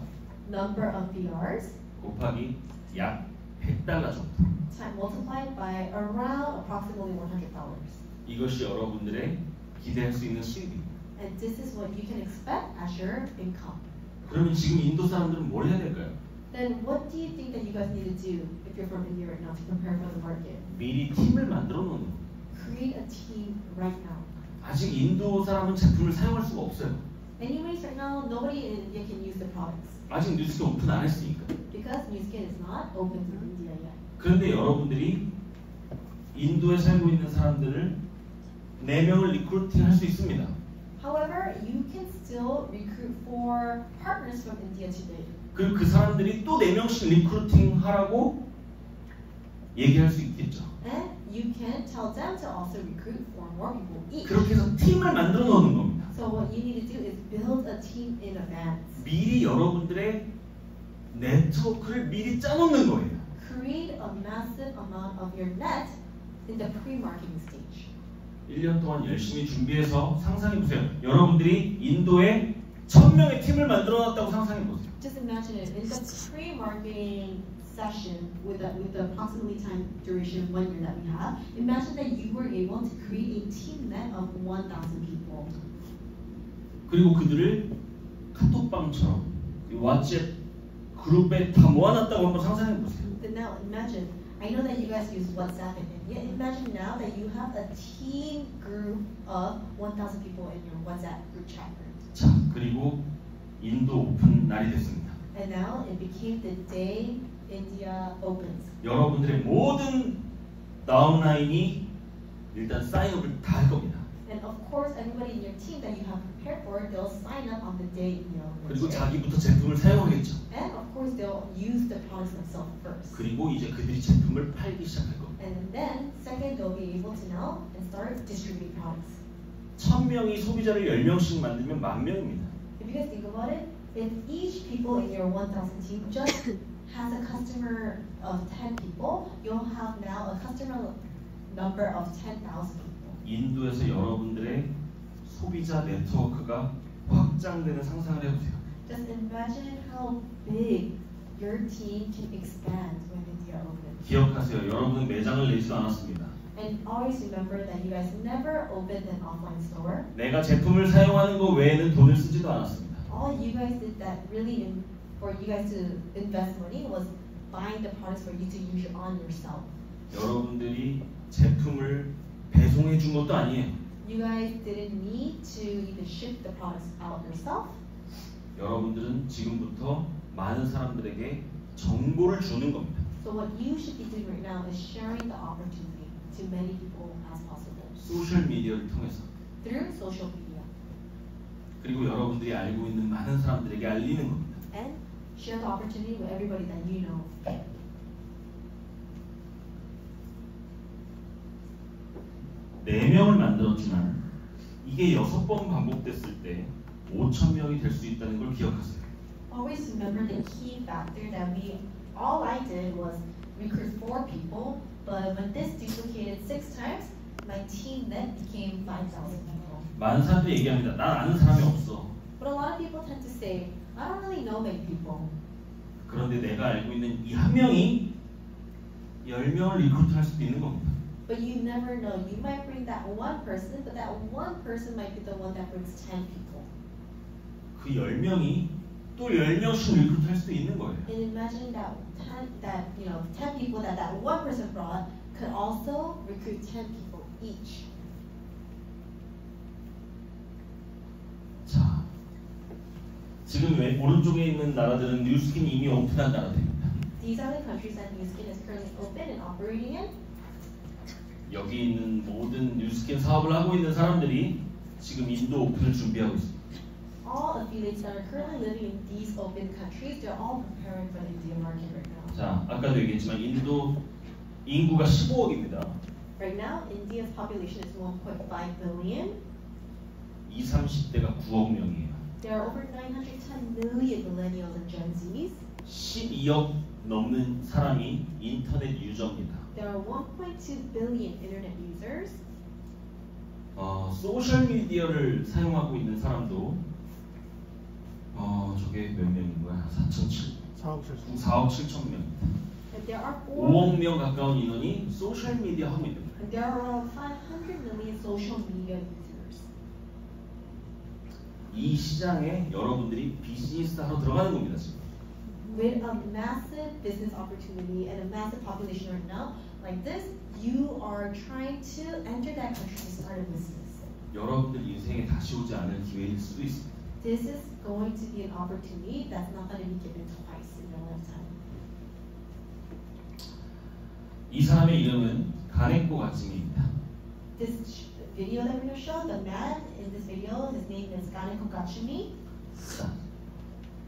Number of BRs 곱하기 약 $100 정도. time multiplied by around approximately $100. 이것이 여러분들의 기대할 수 있는 수입입니다. And this is what you can expect as your income. 그러면 지금 인도 사람들은 뭘 해야 될까요? Then what do you think that you guys need to do if you're from India right now to prepare for the market? 미리 팀을 만들어 놓는 겁니다. Create a team right now. 아직 인도 사람은 제품을 사용할 수가 없어요. Anyways, right now, nobody in India can use the products 아직 뉴스킷 오픈 안 했으니까. because NewsKit is not open to India yet. 그런데 여러분들이 인도에 살고 있는 사람들을 4명을 리크루팅 할 수 있습니다. However, you can still recruit for partners from India today. 그리고 그 사람들이 또 4명씩 리크루팅 하라고 얘기할 수 있겠죠. And you can tell them to also recruit 4 more people each. 그렇게 해서 팀을 만들어 놓는 겁니다. So what you need to do is build a team in advance. 미리 여러분들의 네트워크를 미리 짜놓는 거예요. Create a massive amount of your net in the pre-marketing stage. 1년 동안 열심히 준비해서 상상해 보세요. 여러분들이 인도에 1000명의 팀을 만들어 놨다고 상상해 보세요. Just imagine it in the pre-marketing session with the approximately time duration 1 year that we have. Imagine that you were able to create a team net of 1,000 people. 그리고 그들을 카톡방처럼 왓츠앱 그룹에 다 모아놨다고 한번 상상해 보세요. Then now imagine, I know that you guys use WhatsApp in India. Imagine now that you have a team group of 1,000 people in your WhatsApp group chat group. 자, 그리고 인도 오픈 날이 됐습니다. And now it became the day India opens. 여러분들의 모든 다운라인이 일단 사인업을 다 할 겁니다. And of course, everybody in your team that you have prepared for, they'll sign up on the day India opens. 그리고 자기부터 제품을 사용하겠죠. And of course, they'll use the products themselves first. 그리고 이제 그들이 제품을 팔기 시작할 겁니다. And then, second, they'll be able to now and start distributing products. 1000명이 소비자를 10명씩 만들면 10,000명입니다. If you guys think about it, if each people in your 1,000 team just has a customer of 10 people, you'll have now a customer number of 10,000 people. 인도에서 여러분들의 소비자 네트워크가 확장되는 상상을 해보세요. Just imagine how big your team can expand when India opens. 기억하세요. 여러분은 매장을 내지도 않았습니다. And always remember that you guys never opened an offline store. 내가 제품을 사용하는 것 외에는 돈을 쓰지도 않았습니다. All you guys did that really for you guys to invest money was buying the products for you to use on yourself. 여러분들이 제품을 배송해 준 것도 아니에요. You guys didn't need to even ship the products out yourself. 여러분들은 지금부터 많은 사람들에게 정보를 주는 겁니다. So what you should be doing right now is sharing the opportunity to many people as possible 소셜 미디어를 통해서. through social media 그리고 여러분들이 알고 있는 많은 사람들에게 알리는 겁니다. and share the opportunity with everybody that you know. 4명을 만들었지만 이게 6번 반복됐을 때 5,000명이 될 수 있다는 걸 기억하세요. Always remember the key factor that all I did was recruit 4 people, but when this duplicated 6 times, my team net became 5,000 people. 많은 사람들이 얘기합니다. 난 아는 사람이 없어. But a lot of people tend to say, I don't really know many people. 그런데 내가 알고 있는 이 한 명이 10명을 리크루트할 수도 있는 겁니다. But you never know. You might bring that one person, but that one person might be the one that brings 10 people. 그 10명이 또 10명씩 리크루트할 수도 있는 거예요. And imagine that 10 people that one person brought could also recruit 10 people each. 자, 지금 오른쪽에 있는 나라들은 뉴스킨 이미 오픈한 나라들입니다. These are the countries that New Skin is currently open and operating in. 여기 있는 모든 뉴스킨 사업을 하고 있는 사람들이 지금 인도 오픈을 준비하고 있습니다. All affiliates that are currently living in these open countries, they're all preparing for the Indian market right now. 자, 아까도 얘기했지만 인도 인구가 15억입니다. Right now, India's population is 1.5 billion. 20, 30대가 9억 명이에요. There are over 910 million millennials and Gen Zs. 12억 넘는 사람이 인터넷 유저입니다. There are 1.2 billion internet users. 소셜 미디어를 사용하고 있는 사람도 저게 몇 명인 거야? 4억 7천 명입니다. And there are 5억 명 가까운 인원이 소셜 미디어 하고 있는 거예요. And there are around 500 million social media users. 이 시장에 여러분들이 비즈니스 하러 들어가는 겁니다, 지금. With a massive business opportunity and a massive population right now, like this, you are trying to enter that country to start a business. 여러분들 인생에 다시 오지 않을 기회일 수도 있습니다. This is going to be an opportunity that's not going to be given twice in your lifetime. 이 사람의 이름은 가네코 가츠미입니다. This video that we're going to show, the man in this video, his name is Kaneko Gatsumi.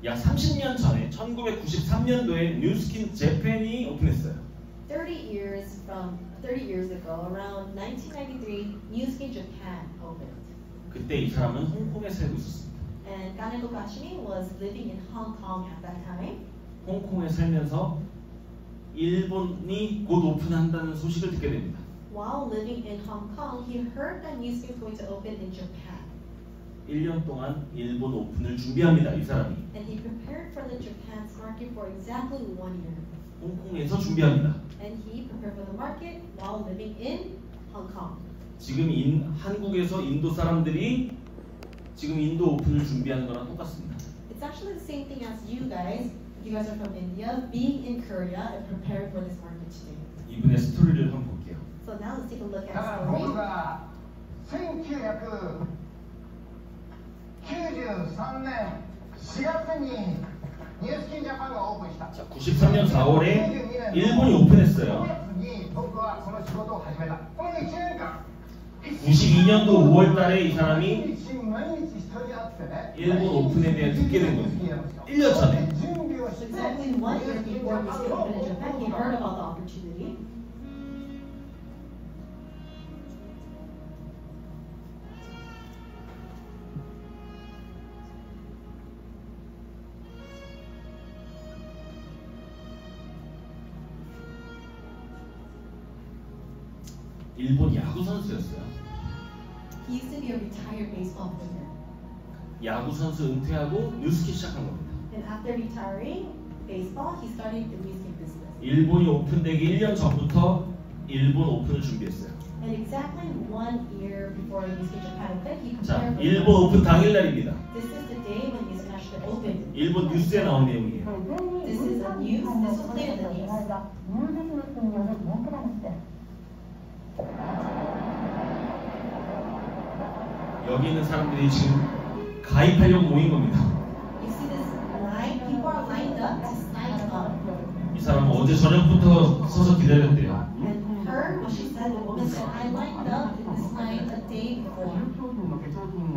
약 30년 전에 1993년도에 뉴스킨 재팬이 오픈했어요. 30 years ago, around 1993, New Skin Japan opened. 그때 이 사람은 홍콩에 살고 있었습니다. And Kaneko Gatsumi was living in Hong Kong at that time. 홍콩에 살면서 일본이 곧 오픈한다는 소식을 듣게 됩니다. While living in Hong Kong, he heard that New Skin is going to open in Japan. 1년 동안 일본 오픈을 준비합니다. 이 사람이. And he prepared for the Japan's market for exactly 1 year. 홍콩에서 준비합니다. And he prepared for the market while living in Hong Kong. 지금 한국에서 인도 사람들이 지금 인도 오픈을 준비하는 거랑 똑같습니다. It's actually the same thing as you guys. You guys are from India, being in Korea and preparing for this market today. 이분의 스토리를 한번 볼게요. So now let's take a look at the 자, story. 모두가 1993년 4月に 뉴스킨 자판가 오픈했다. 자, 93년 4월에 일본이 오픈했어요. 5月に僕はこの仕事を始めた。この1年間 92년도 5월 달에 이 사람이 毎日一人会ってね 일본 오픈에 대해 듣게 된 겁니다. 1년 전에. Exactly 1 year before New Skin opened in Japan, he heard about the opportunity. 일본 야구 선수였어요. He used to be a retired baseball player. 야구 선수 은퇴하고 뉴스킨 시작한 겁니다. And after retiring baseball, he started the music business. 일본이 오픈되기 1년 전부터 일본 오픈을 준비했어요. And exactly 1 year before the Music Japan opened, he 자, prepared for 일본 오픈 당일날입니다. This is the day when Music National opened. 일본 뉴스에 나온 내용이에요. This is a news. This was played in the news. 여기 있는 사람들이 지금 가입하려고 모인 겁니다. You see this line? People are lined up to sign up. 이 사람은 어제 저녁부터 서서 기다렸대요. And her, what she said, the woman said, I lined up in this line a day before.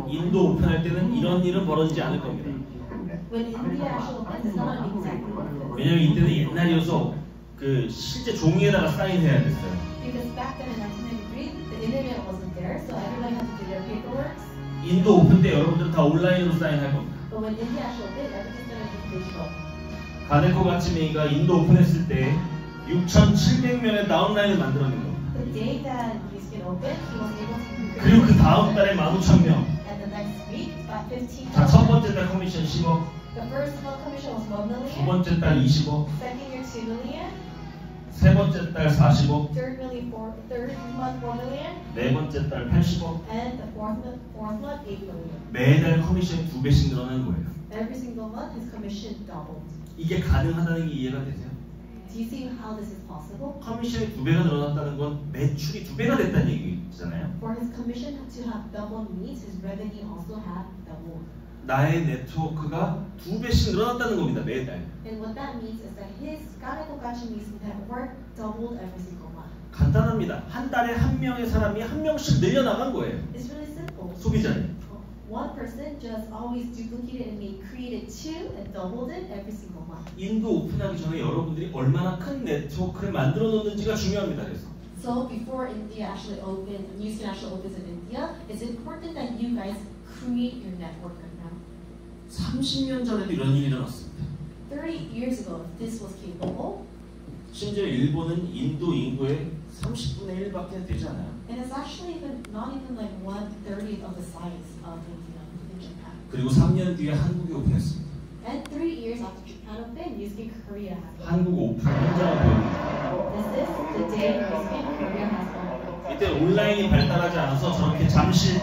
인도 오픈할 때는 이런 일은 벌어지지 않을 겁니다. When India actually opens, it's not going to be exactly like this. 왜냐면 이때는 옛날이어서 그 실제 종이에다가 사인해야 됐어요. Because back then in 1993, the internet wasn't there, so everybody had to do their paperwork. 인도 오픈 때 여러분들 다 온라인으로 사인할 겁니다. But when India actually opened, everything's going to be digital. 가네코 가츠메이가 인도 오픈했을 때 6,700명의 다운라인을 만들어낸 겁니다. The day that Music opened, he was able to 그리고 그 다음 달에 15,000명. And the next week, about 15. 자, 첫 번째 달 커미션 10억, The first month commission was 1 두 million. 번째 달 20억, Second year, 2 million. 세 번째 달 40억, Third month, 4 million. 네 번째 달 80억. And the fourth month, 8 million. 매달 커미션이 2배씩 늘어나는 거예요. Every single month, his commission doubled. 이게 가능하다는 게 이해가 되세요? Do you see how this is possible? 커미션이 2배가 늘어났다는 건 매출이 2배가 됐다는 얘기잖아요. For his commission to have doubled means his revenue also had doubled. 나의 네트워크가 2배씩 늘어났다는 겁니다. 매달. And what that means is that his Ganeco Gachi Music network doubled every single month. 간단합니다. 한 달에 한 명의 사람이 한 명씩 늘려나간 거예요. It's really simple. 소비자는. One person just always duplicated and created 2 and doubled it every single month. 인도 오픈하기 전에 여러분들이 얼마나 큰 네트워크를 만들어 놓는지가 중요합니다. 그래서 So before India actually opened, Music National opens in India, it's important that you guys create your network right now. 30년 전에도 이런 일이 일어났습니다. 30 years ago, if this was capable, 심지어 일본은 인도 인구의 30분의 1밖에 되지 않아요. and it's actually not even like 1/30 of the size of India in Japan. 그리고 3년 뒤에 한국이 오픈했습니다. And 3 years after Japan opened, Music Korea has opened. 한국 오픈 혼자가 보입니다. This is the day Music Korea has opened. 이때 온라인이 발달하지 않아서 저렇게 잠실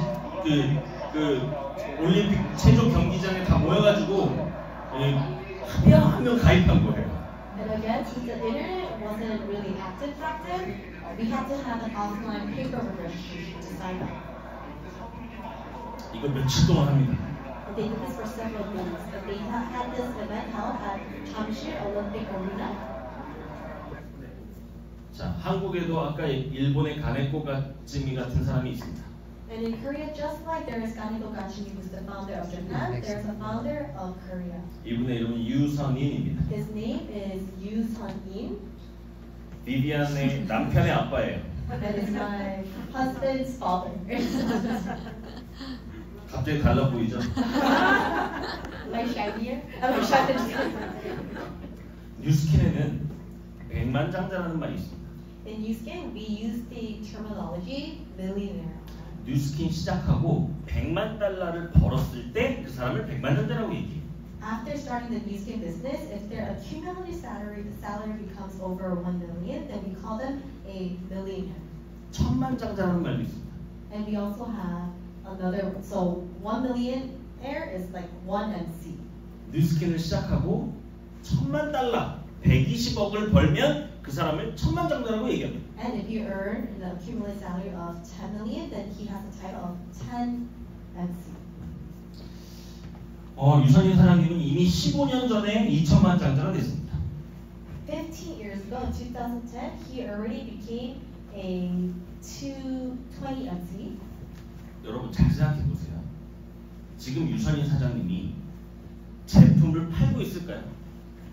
그 올림픽 체조 경기장에 다 모여가지고 한 명 한 명 가입한 거예요. And again, since the internet wasn't really active back then, we had to have an offline paperwork registration to sign up. 이거 며칠 동안 합니다. And they did this for several days. And they had this event held at Jamshir Olympic Arena. 자, 한국에도 아까 일본의 가네코 가츠미 같은 사람이 있습니다. And in Korea, just like there is Ganeco Gachimi, who's the founder of Japan, there's a founder of Korea. 이분의 이름은 유선인입니다. His name is Yoo Sun-in, 비비안의 남편의 아빠예요. and is my husband's father. 갑자기 달라 보이죠? Am I shinier? Am I shinier? 뉴스킨에는 백만장자라는 말이 있습니다. In Newskin, we use the terminology millionaire. 뉴스킨 시작하고 100만 달러를 벌었을 때 그 사람을 백만장자라고 얘기해요. After starting the Newskin business, if their accumulated salary, the salary becomes over 1 million, then we call them a millionaire. 천만장자라는 말도 있습니다. And we also have another, so 1 millionaire is like 1 MC. 뉴스킨을 시작하고 1000만 달러, 120억을 벌면 그 사람을 천만장자라고 얘기합니다. And if you earn the accumulated salary of 10 million, then he has the title of 10 MC. 유선인 사장님은 이미 15년 전에 2천만 장자가 됐습니다. 15 years ago, in 2010, he already became a 220 MC. 여러분 잘 생각해 보세요. 지금 유선인 사장님이 제품을 팔고 있을까요?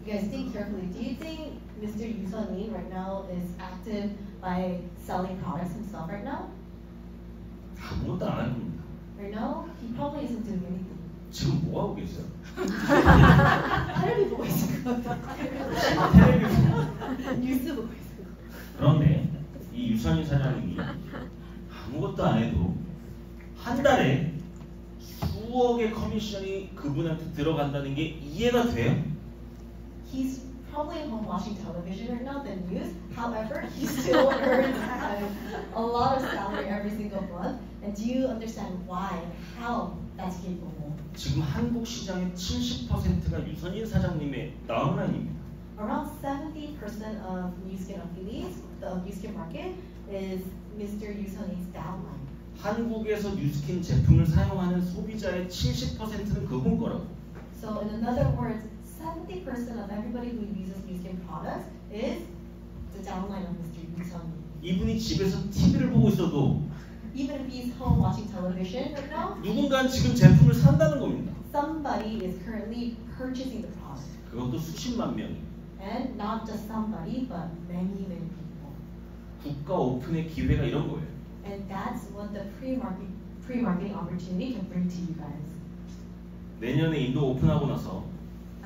You guys think carefully. Do you think Mr. Yoo Sun-in right now is active by selling products himself right now? 아무것도 안 할 겁니다. Right now, he probably isn't doing anything. 지금 뭐 하고 계세요? 텔레비 보고 있을 것 같아. 텔레비전. 뉴스 보고 있을 것 같아. 그런데 이 유선인 사장님이 아무것도 안 해도 한 달에 수억의 커미션이 그분한테 들어간다는 게 이해가 돼요? He's probably home watching television right now, the news. However, he still earns a lot of salary every single month. And do you understand why and how that's capable? 지금 한국 시장의 70%가 유선인 사장님의 다운라인입니다. Around 70% of Newskin affiliates, the Newskin market, is Mr. Yusun's downline. 한국에서 뉴스킨 제품을 사용하는 소비자의 70%는 그분 거라고. So in other words, 70% of everybody who uses Newskin products is the downline of Mr. Yusun. 이분이 집에서 TV를 보고 있어도 Even if he's home watching television right now, 누군가는 지금 제품을 산다는 겁니다. somebody is currently purchasing the product. 그것도 수십만 명이. And not just somebody, but many people. 국가 오픈의 기회가 이런 거예요. And that's what the pre-marketing opportunity can bring to you guys. 내년에 인도 오픈하고 나서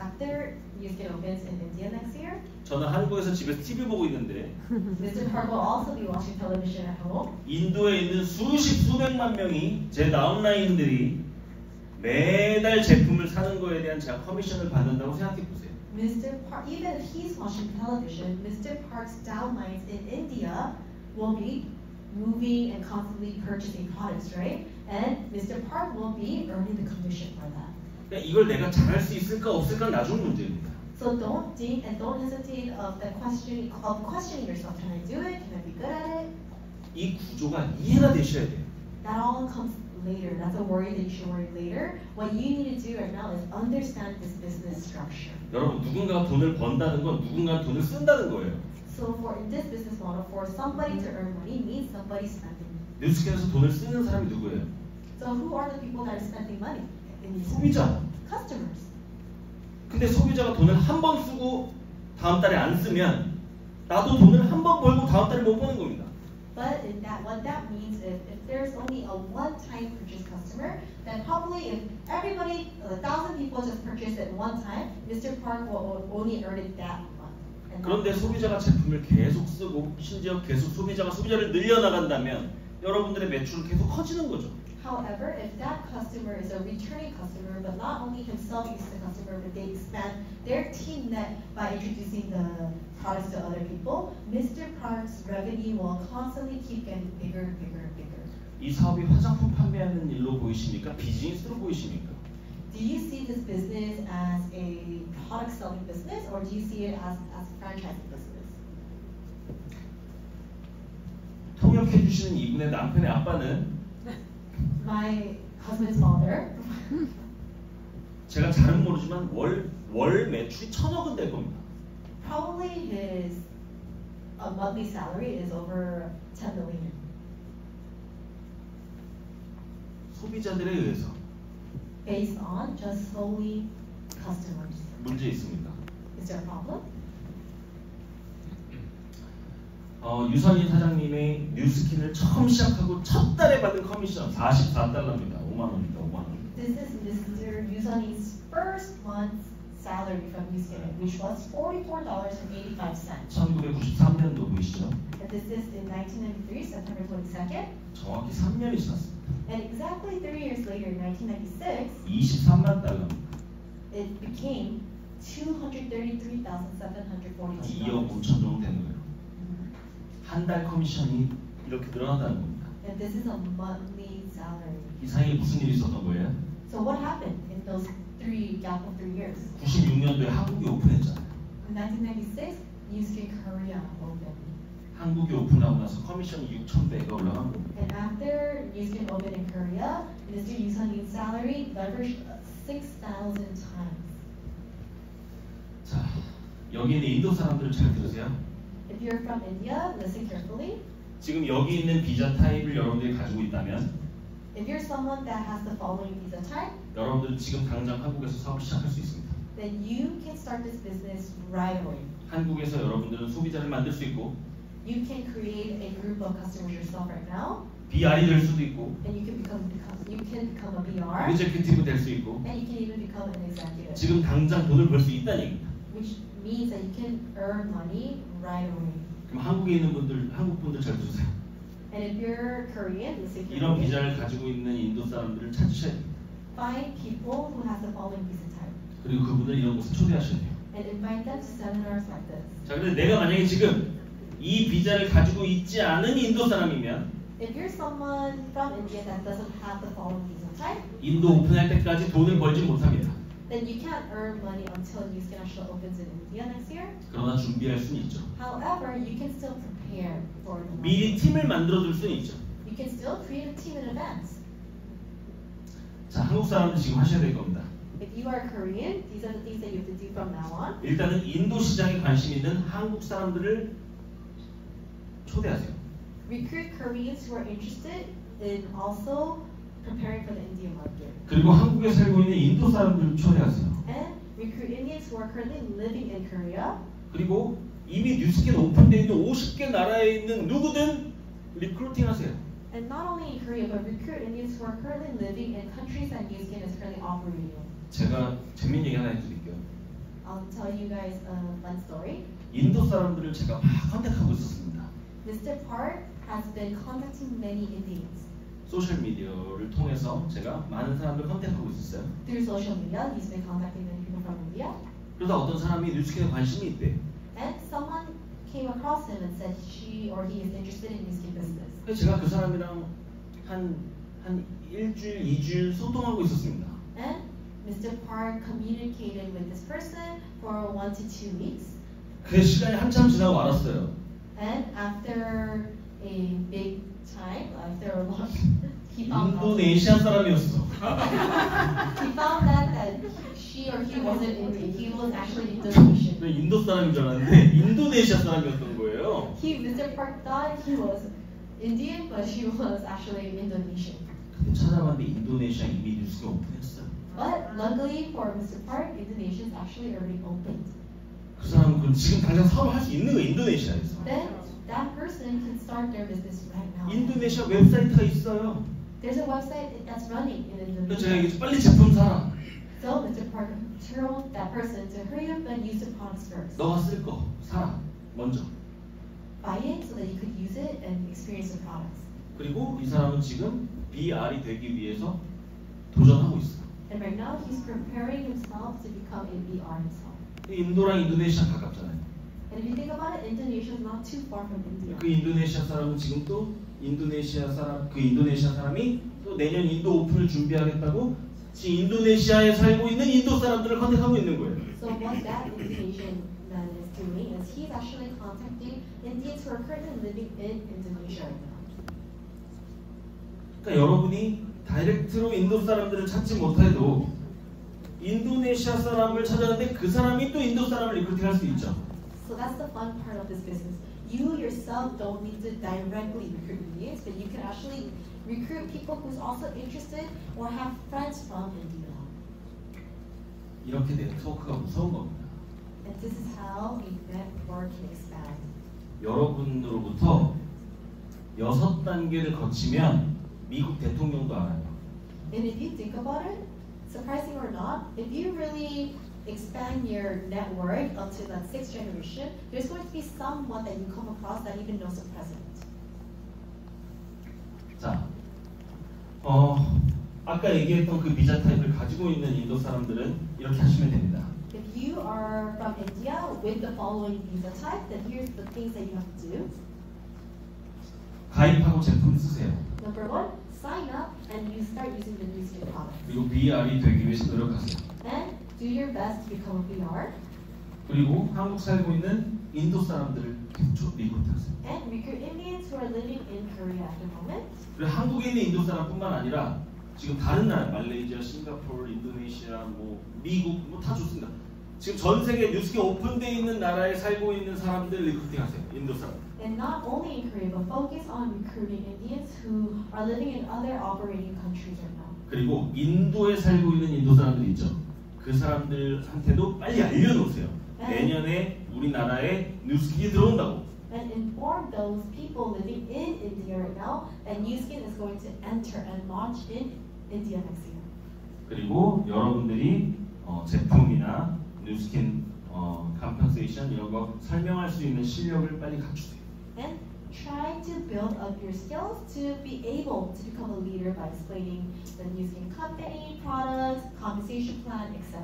After Newskin opens in India next year, 저는 한국에서 집에서 TV 보고 있는데 Mr. Park will also be watching television at home. 인도에 있는 수백만 명이 제 다운라인들이 매달 제품을 사는 거에 대한 제가 커미션을 받는다고 생각해 보세요. Mr. Park, even if he's watching television, Mr. Park's downlines in India will be moving and constantly purchasing products, right? And Mr. Park will be earning the commission for that. 그러니까 이걸 내가 잘할 수 있을까 없을까 나중 문제입니다. So don't think and don't hesitate of questioning yourself. Can I do it? Can I be good at it? 이 구조가 이해가 되셔야 돼요. That all comes later. That's a worry that you should worry later. What you need to do right now is understand this business structure. 여러분 누군가가 돈을 번다는 건 누군가 돈을 쓴다는 거예요. So for in this business model, for somebody to earn money means somebody spending. 뉴스캔에서 돈을 쓰는 사람이 누구예요? So who are the people that are spending money? In these 소비자. customers. 근데 소비자가 돈을 한 번 쓰고 다음 달에 안 쓰면 나도 돈을 한 번 벌고 다음 달에 못 버는 겁니다. But in that, what that means is if there's only a one-time purchase customer, then probably if everybody, 1,000 people just purchase it one time, Mr. Park will only earn it that month. And 그런데 소비자가 제품을 계속 쓰고 심지어 계속 소비자가 소비자를 늘려나간다면 여러분들의 매출은 계속 커지는 거죠. However, if that customer is a returning customer, but not only himself is the customer, but they expand their team net by introducing the products to other people, Mr. Park's revenue will constantly keep getting bigger and bigger and bigger. 이 사업이 화장품 판매하는 일로 보이십니까? 비즈니스로 보이십니까? Do you see this business as a product selling business, or do you see it as a franchising business? 통역해 주시는 이분의 남편의 아빠는 My husband's father, 제가 잘은 모르지만 월 매출이 1,000억은 될 겁니다. probably his monthly salary is over 10 million. 소비자들에 의해서 Based on just solely customers. 문제 있습니까? Is there a problem? 유선인 사장님의 뉴스킨을 처음 시작하고 첫 달에 받은 커미션 44달러입니다. 5만 원입니다. 5만 원. This is Mr. Yusani's first month's salary from Newskin, which was $44.85. 1993년도 보이시죠? And this is in 1993, September 22nd. 정확히 3년이 지났습니다. And exactly 3 years later, in 1996, 23만 달러입니다. it became 한 2억 $233,742. 5천 정도 되는 거예요. 한 달 커미션이 이렇게 늘어난다는 겁니다. And this is a monthly salary. 이 사이에 무슨 일이 있었던 거예요? So what happened in those gap of 3 years? 96년도에 한국이 오픈했잖아요. In 1996, Newskin Korea opened. 한국이 오픈하고 나서 커미션이 6,000배가 올라간 겁니다. And after Newskin opened in Korea, Mr. Yusun's salary leveraged 6,000 times. 자, 여기 있는 인도 사람들 잘 들으세요. If you're from India, listen carefully. 지금 여기 있는 비자 타입을 여러분들이 가지고 있다면 If you're someone that has the following visa type, 여러분들은 지금 당장 한국에서 사업을 시작할 수 있습니다. then you can start this business right away. 한국에서 여러분들은 소비자를 만들 수 있고 You can create a group of customers yourself right now, BR이 될 수도 있고 and you can become a BR, executive 될 수 있고 and you can even become an executive, 지금 당장 돈을 벌 수 있다는 얘기입니다. which means that you can earn money right away. 그럼 한국에 있는 분들, 한국 분들 잘 들으세요. And if you're Korean, listen 이런 carefully. 비자를 가지고 있는 인도 사람들을 찾으셔야 됩니다. Find people who has the following visa type 그리고 그분을 이런 곳에 초대하셔야 돼요. and invite them to seminars like this. 자, 근데 내가 만약에 지금 이 비자를 가지고 있지 않은 인도 사람이면 If you're someone from India that doesn't have the following visa type, 인도 오픈할 때까지 돈을 벌지 못합니다. then you can't earn money until New Skin actually opens in India next year. 그러나 준비할 수는 있죠. However, you can still prepare for the 미리 팀을 만들어둘 수는 있죠. You can still create a team in advance. 자, 한국 사람들 지금 하셔야 될 겁니다. If you are Korean, these are the things that you have to do from now on. 일단은 인도 시장에 관심 있는 한국 사람들을 초대하세요. Recruit Koreans who are interested in also preparing for the Indian market. 그리고 한국에 살고 있는 인도 사람들을 초대하세요. And recruit Indians who are currently living in Korea. 그리고 이미 뉴스킨 오픈되어 있는 50개 나라에 있는 누구든 리크루팅 하세요. And not only in Korea, but recruit Indians who are currently living in countries that New Skin is currently operating in. 제가 재밌는 얘기 하나 해드릴게요. I'll tell you guys a fun story. 인도 사람들을 제가 막 컨택하고 있었습니다. Mr. Park has been contacting many Indians. 소셜미디어를 통해서 제가 많은 사람들 컨택하고 있었어요. Through social media, he's been contacting many people from India. 그러다 어떤 사람이 뉴스킨에 관심이 있대. And someone came across him and said she or he is interested in New Skin business. 그래서 제가 그 사람이랑 한 일주일, 2주일 소통하고 있었습니다. And Mr. Park communicated with this person for 1 to 2 weeks. 그 시간이 한참 지나고 알았어요. And after a big time, after a long, he found out. 인도네시아 사람이었어. He found out that she or he wasn't Indian. He was actually Indonesian. 인도 사람인 줄 알았는데 인도네시아 사람이었던 거예요. Mr. Park thought he was Indian, but he was actually Indonesian. 근데 찾아봤는데 인도네시아 이미 뉴스가 오픈했어요. But luckily for Mr. Park, Indonesia is actually already opened. 그 사람은 그럼 지금 당장 사업을 할 수 있는 거예요, 인도네시아에서. Then that person can start their business right now. 인도네시아 웹사이트가 있어요. There's a website that's running in 그래서 제가 Indonesia. 얘기했죠. 빨리 제품 사라. So Mr. Park told that person to hurry up and use the products first. 너가 쓸 거 사라. 먼저. Buy it so that you could use it and experience the products. 그리고 이 사람은 지금 BR이 되기 위해서 도전하고 있어요. And right now he's preparing himself to become a BR himself. 인도랑 인도네시아 가깝잖아요. And if you think about it, Indonesia is not too far from India. 그 인도네시아 사람은 지금 또 인도네시아 사람이 또 내년 인도 오픈을 준비하겠다고 지금 인도네시아에 살고 있는 인도 사람들을 컨택하고 있는 거예요. So what that Indonesian man is doing is he's actually contacting Indians who are currently living in Indonesia right now. 그러니까 여러분이 다이렉트로 인도 사람들을 찾지 못해도 인도네시아 사람을 찾았는데 그 사람이 또 인도 사람을 리크루팅할 수 있죠. So that's the fun part of this business. You yourself don't need to directly recruit Indians, but you can actually recruit people who's also interested or have friends from India. 이렇게 네트워크가 무서운 겁니다. And this is how a network can expand. 여러분으로부터 6단계를 거치면 미국 대통령도 알아요. And if you think about it, surprising or not, if you really expand your network up to that 6th generation, there's going to be someone that you come across that even knows the president. 자, 아까 얘기했던 그 비자 타입을 가지고 있는 인도 사람들은 이렇게 하시면 됩니다. If you are from India with the following visa type, then here's the things that you have to do. 가입하고 제품 쓰세요. Number 1, sign up and you start using the New Skin product. 그리고 BR이 되기 위해서 노력하세요. And do your best to become a BR. 그리고 한국 살고 있는 인도 사람들을 계속 리크루트하세요. And recruit Indians who are living in Korea at the moment. 그리고 한국에 있는 인도 사람뿐만 아니라 지금 다른 나라, 말레이시아, 싱가포르, 인도네시아, 미국 다 좋습니다. 지금 전 세계 뉴스킨 오픈되어 있는 나라에 살고 있는 사람들 리크루팅하세요. 인도 사람. And not only in Korea, but focus on recruiting Indians who are living in other operating countries right now. 그리고 인도에 살고 있는 인도 사람들 있죠. 그 사람들한테도 빨리 알려놓으세요. 내년에 우리나라에 뉴스킨이 들어온다고. And inform those people living in India right now that New Skin is going to enter and launch in India next year. 그리고 여러분들이 제품이나 뉴스킨 컴pen세이션 이런 거 설명할 수 있는 실력을 빨리 갖추세요. And try to build up your skills to be able to become a leader by explaining the new skin company, products, compensation plan, etc.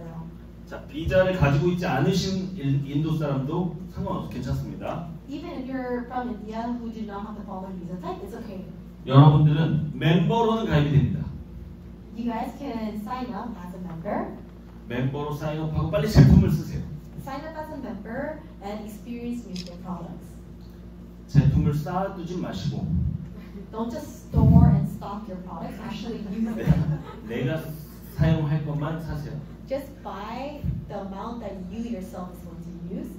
자, 비자를 가지고 있지 않으신 인도 사람도 상관없어 괜찮습니다. Even if you're from India who do not have the following visa type, it's okay. 여러분들은 멤버로는 가입이 됩니다. You guys can sign up as a member. 멤버로 사인업하고 빨리 제품을 쓰세요. Sign up as a member and experience new skin products. 제품을 쌓아두지 마시고 Don't just store and stock your products, actually use them. 내가 사용할 것만 사세요. Just buy the amount that you yourself is going to use.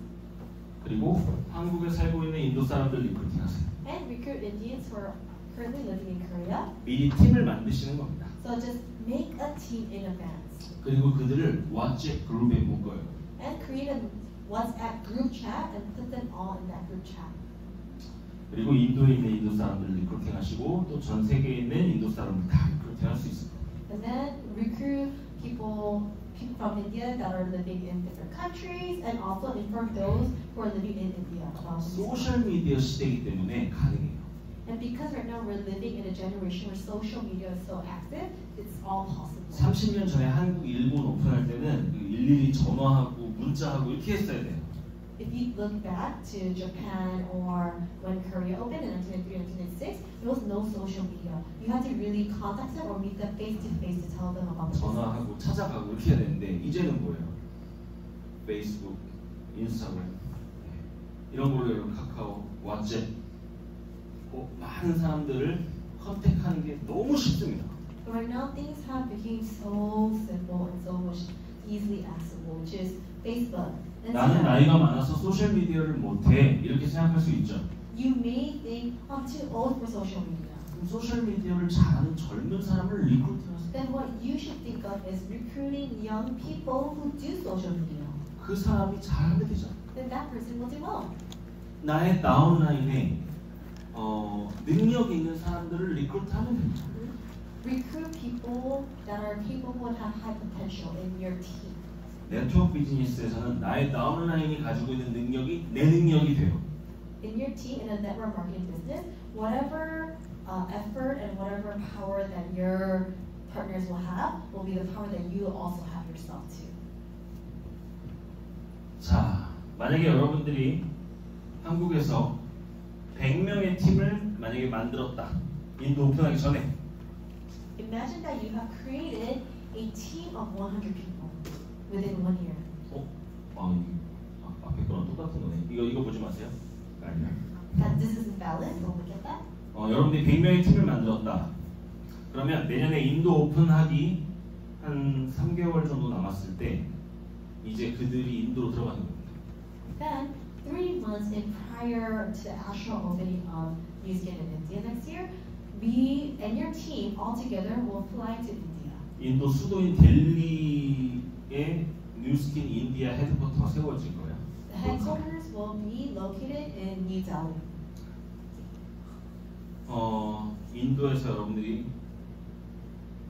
그리고 한국에 살고 있는 인도 사람들 리크루팅하세요. And recruit Indians who are currently living in Korea. 미리 팀을 만드시는 겁니다. So just make a team in advance 그리고 그들을 왓츠앱 그룹에 묶어요. and create a WhatsApp group chat and put them all in that group chat. 그리고 인도에 있는 인도 사람들 리크루팅하시고 또 전 세계에 있는 인도 사람들 다 리크루팅할 수 있습니다. And then recruit people from India that are living in different countries and also inform those who are living in India about this. 소셜 미디어 시대이기 때문에 가능해요. And because right now we're living in a generation where social media is so active, it's all possible. 30년 전에 한국, 일본 오픈할 때는 일일이 전화하고 문자하고 이렇게 했어야 돼요. If you look back to Japan or when Korea opened in 1993 and 1996, there was no social media. You had to really contact them or meet them face to face to tell them about the business. 전화하고 찾아가고 이렇게 해야 되는데 이제는 뭐예요? 페이스북, 인스타그램 이런 걸로 여러분 카카오, 왓츠앱 많은 사람들을 컨택하는 게 너무 쉽습니다. But right now things have become so simple and so much easily accessible, which is Facebook. 나는 나이가 많아서 소셜 미디어를 못해 이렇게 생각할 수 있죠. You may think I'm too old for social media. 그럼 소셜 미디어를 잘하는 젊은 사람을 리크루팅하세요. Then what you should think of is recruiting young people who do social media. 그 사람이 잘하게 되죠. Then that person will do well. 나의 다운라인에 능력 있는 사람들을 리크루트하면 됩니다. Recruit people that are capable and have high potential in your team. 네트워크 비즈니스에서는 나의 다운라인이 가지고 있는 능력이 내 능력이 돼요. In your team, in a network marketing business, whatever effort and whatever power that your partners will have will be the power that you also have yourself too. 자, 만약에 여러분들이 한국에서 100명의 팀을 만약에 만들었다. 인도 오픈하기 전에 Imagine that you have created a team of 100 people within 1 year. 앞에 거랑 똑같은 거네. 이거 보지 마세요. 아니야. That this is invalid. Don't look at that. 여러분들이 100명의 팀을 만들었다. 그러면 내년에 인도 오픈하기 한 3개월 정도 남았을 때 이제 그들이 인도로 들어가는 겁니다. Then 3 months in prior to the actual opening of New Skin in India next year, we and your team all together will fly to India. 인도 수도인 델리에 뉴스킨 인디아 헤드쿼터가 세워질 거예요. The headquarters will be located in New Delhi. 인도에서 여러분들이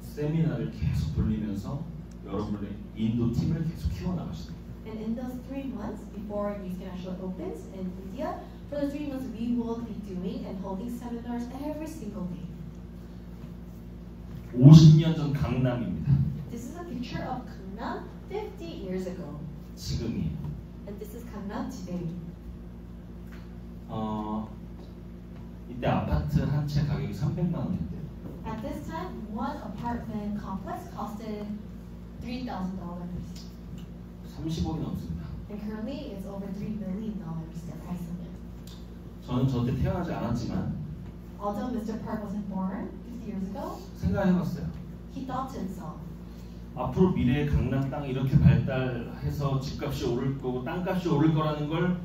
세미나를 계속 돌리면서 여러분의 인도 팀을 계속 키워나가시다. And in those 3 months before New Skin actually opens in India, for the 3 months we will be doing and holding seminars every single day. 50년 전 강남입니다. This is a picture of Gangnam 50 years ago. 지금이에요. And this is Gangnam today. 이때 아파트 한 채 가격이 300만 원이었대요. At this time, one apartment complex costed $3,000. 30억이 넘습니다. And currently, it's over $3 million, the price of it. 저는 저때 태어나지 않았지만 Although Mr. Park wasn't born 50 years ago, 생각해봤어요. he thought to himself, 앞으로 미래의 강남 땅이 이렇게 발달해서 집값이 오를 거고 땅값이 오를 거라는 걸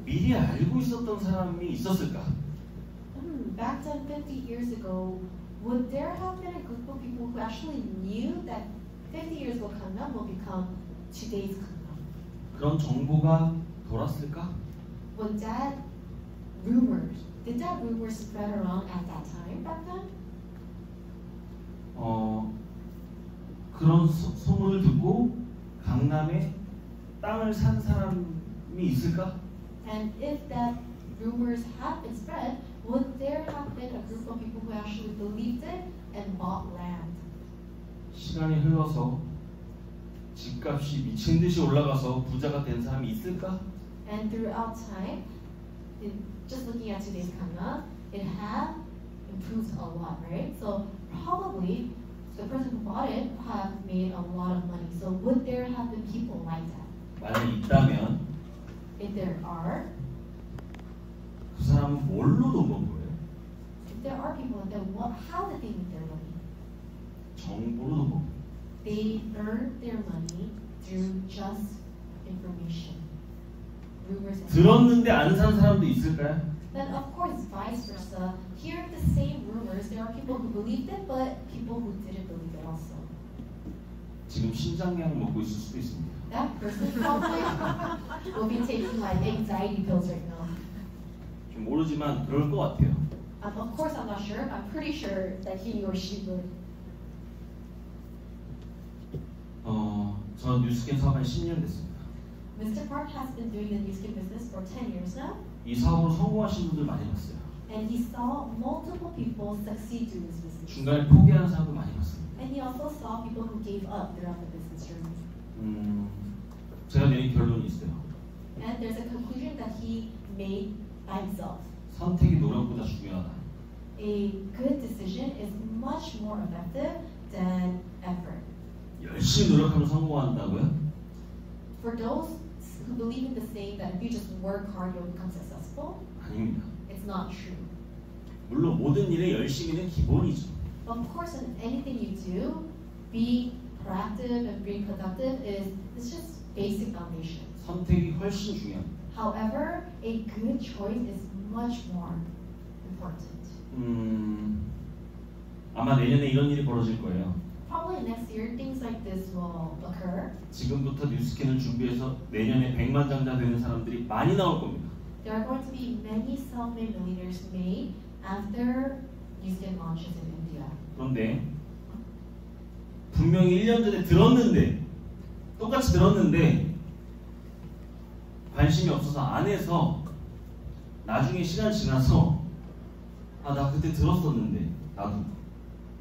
미리 알고 있었던 사람이 있었을까? back then 50 years ago, would there have been a group of people who actually knew that 50 years ago Gangnam will become today's Gangnam? 그런 정보가 돌았을까? Did that rumor spread around at that time back then? 그런 소문을 듣고 강남에 땅을 산 사람이 있을까? And if that rumors have been spread, would there have been a group of people who actually believed it and bought land? 시간이 흘러서 집값이 미친 듯이 올라가서 부자가 된 사람이 있을까? And throughout time, just looking at today's Korea, it had improved a lot, right? So probably the person who bought it have made a lot of money. So would there have been people like that? 만약에 있다면 If there are, 그 사람은 뭘로 돈 번 거예요? if there are people like that, how did they make their money? 정보로 돈 번 거예요. They earned their money through just information, rumors. And 들었는데 안 산 사람도 있을까요? then of course, vice versa. Hearing the same rumors, there are people who believed it, but people who didn't believe it also. 지금 심장약 먹고 있을 수도 있습니다. That person probably will be taking like anxiety pills right now. 좀 모르지만 그럴 것 같아요. Of course, I'm not sure. I'm pretty sure that he or she would. 저 뉴스캠 사업 한 10년 됐습니다. Mr. Park has been doing the newscape business for 10 years now, 이 사업으로 성공하신 분들 많이 봤어요. and he saw multiple people succeed through this business. 중간에 포기하는 사람도 많이 봤어요. And he also saw people who gave up throughout the business journey. 제가 내린 결론이 있어요. And there's a conclusion that he made by himself. 선택이 노력보다 중요하다. A good decision is much more effective than effort. 열심히 노력하면 성공한다고요? For those who believe in the saying that if you just work hard, you'll become successful, 아닙니다. it's not true. 물론 모든 일에 열심히는 기본이죠. Of course, in anything you do, being proactive and being productive is just basic foundation. 선택이 훨씬 중요합니다. However, a good choice is much more important. 아마 내년에 이런 일이 벌어질 거예요. Probably next year, things like this will occur. 지금부터 뉴스캔을 준비해서 내년에 100만 장자 되는 사람들이 많이 나올 겁니다. There are going to be many self-made millionaires made after newscan launches in India. 그런데 분명히 1년 전에 들었는데 똑같이 들었는데 관심이 없어서 안 해서 나중에 시간 지나서 아 나 그때 들었었는데 나도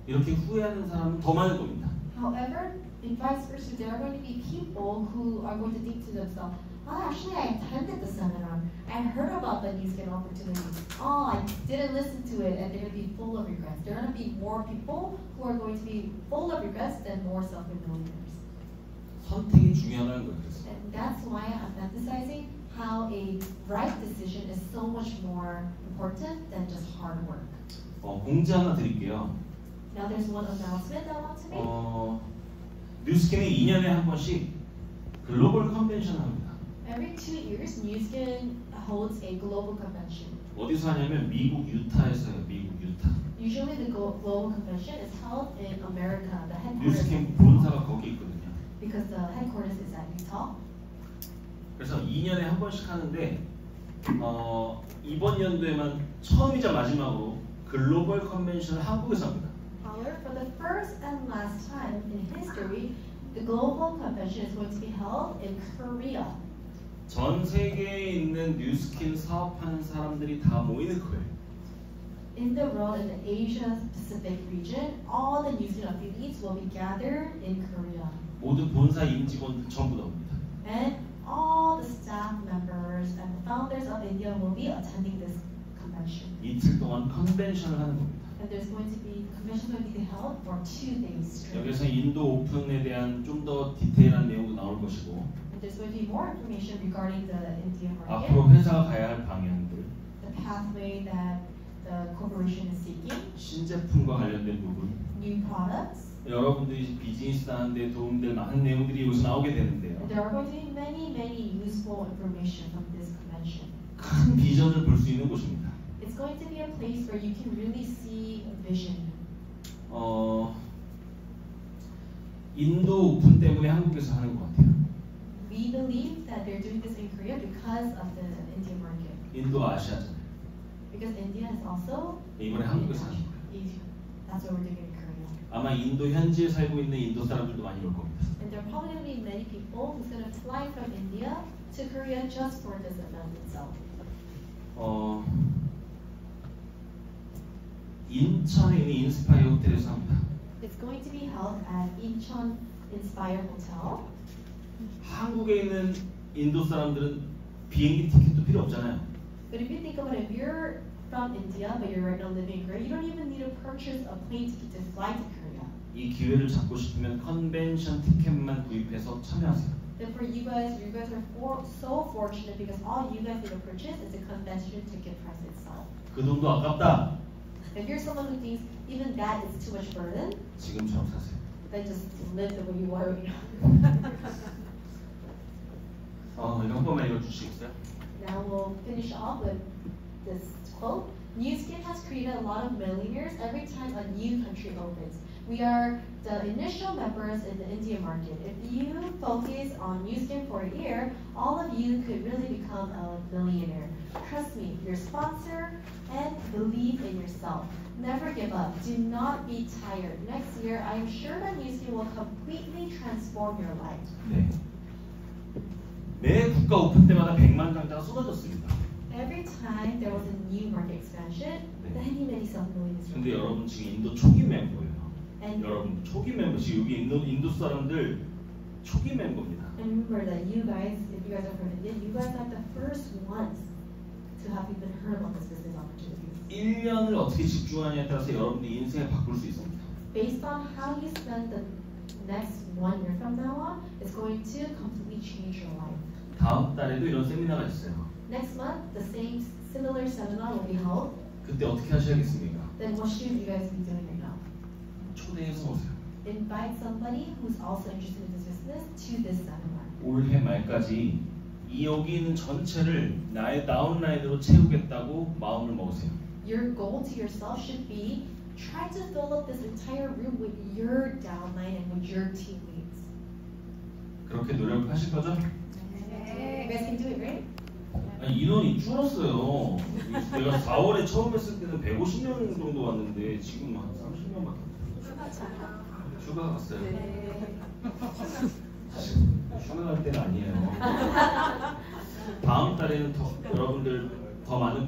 이렇게 후회하는 사람은 더 많을 겁니다. However, in vice versa, there are going to be people who are going to think to themselves, oh, actually I attended the seminar. I heard about the newscan opportunity. Oh, I didn't listen to it, and they're going to be full of regrets. There are going to be more people who are going to be full of regrets than more self-made millionaires. 선택이 중요하다는 거예요. 그래서. And that's why I'm emphasizing how a right decision is so much more important than just hard work. 공지 하나 드릴게요. Now there's one announcement that I want to make. 뉴스캔이 2년에 한 번씩 글로벌 컨벤션을 합니다. Every 2 years, newscan holds a global convention. 어디서 하냐면 미국 유타에서요. 미국 유타. Usually the global convention is held in America, the headquarters, 뉴스캔 본사가 거기 있거든요. because the headquarters is at Utah. 그래서 2년에 한 번씩 하는데 이번 연도에만 처음이자 마지막으로 글로벌 컨벤션을 한국에서 합니다. However, for the first and last time in history, the global convention is going to be held in Korea. 전 세계에 있는 뉴스킨 사업하는 사람들이 다 모이는 거예요. In the world, in the Asia Pacific region, all the newscan affiliates will be gathered in Korea. 모든 본사 임직원들 전부 다 옵니다. And all the staff members and the founders of India will be attending this convention. 이틀 동안 컨벤션을 하는 겁니다. And there's going to be convention going to be held for 2 days straight. 여기서 인도 오픈에 대한 좀 더 디테일한 내용도 나올 것이고 And there's going to be more information regarding the Indian market, 앞으로 회사가 가야 할 방향들, the pathway that the corporation is seeking, 신제품과 관련된 부분, new products. 여러분들이 비즈니스 하는데 도움될 많은 내용들이 여기서 나오게 되는데요. There are going to be many useful information from this convention. 큰 비전을 볼 수 있는 곳입니다. It's going to be a place where you can really see a vision. 인도 오픈 때문에 한국에서 하는 것 같아요. We believe that they're doing this in Korea because of the Indian market. 인도 아시아잖아요. Because India is also 이번에 한국에서 하는 거예요. Asia. That's what we're doing in Korea. 아마 인도 현지에 살고 있는 인도 사람들도 많이 올 겁니다. And there are probably going to be many people who's going to fly from India to Korea just for this event itself. 인천에 있는 인스파이어 호텔에서 합니다. It's going to be held at Incheon Inspire Hotel. 한국에 있는 인도 사람들은 비행기 티켓도 필요 없잖아요. But if you think about it, if you're from India but you're right now living in Korea, you don't even need to purchase a plane ticket to fly to Korea. 이 기회를 잡고 싶으면 컨벤션 티켓만 구입해서 참여하세요. Then for you guys are so fortunate because all you guys need to purchase is the convention ticket price itself. 그 돈도 아깝다. If you're someone who thinks even that is too much burden, 지금처럼 사세요. then just live the way you are right now. 이거 한 번만 읽어주시겠어요? Now we'll finish off with this quote. Newskin has created a lot of millionaires every time a new country opens. We are the initial members in the India market. If you focus on Newskin for a year, all of you could really become a millionaire. Trust me, your sponsor, and believe in yourself. Never give up. Do not be tired. Next year, I am sure that Newskin will completely transform your life. 네. 매 국가 오픈 때마다 100만 강자가 쏟아졌습니다. Every time there was a new market expansion, many self-millionaires. 근데 여러분 지금 인도 초기 멤버예요. And 여러분 초기 멤버 지금 여기 인도 사람들 초기 멤버입니다. remember that you guys, if you guys are from India, you guys are the first ones to have even heard about this business opportunities. 1년을 어떻게 집중하냐에 따라서 여러분들 인생을 바꿀 수 있습니다. Based on how you spend the next 1 year from now on, it's going to completely change your life. 다음 달에도 이런 세미나가 있어요. Next month, the same similar seminar will be held. 그때 어떻게 하셔야겠습니까? Then what should you guys be doing right now? 초대해서 오세요. Invite somebody who's also interested in this business to this seminar. 올해 말까지 이 여기 있는 전체를 나의 다운라인으로 채우겠다고 마음을 먹으세요. Your goal to yourself should be try to fill up this entire room with your downline and with your teammates. 그렇게 노력하실 거죠? You guys can do it, right? 아니, 인원이 줄었어요. 내가 4월에 처음 했을 때는 150명 정도 왔는데 지금 한 30명밖에 없어요. 휴가 갔어요. 휴가 갈 때는 아니에요. 다음 달에는 더 여러분들 더 많은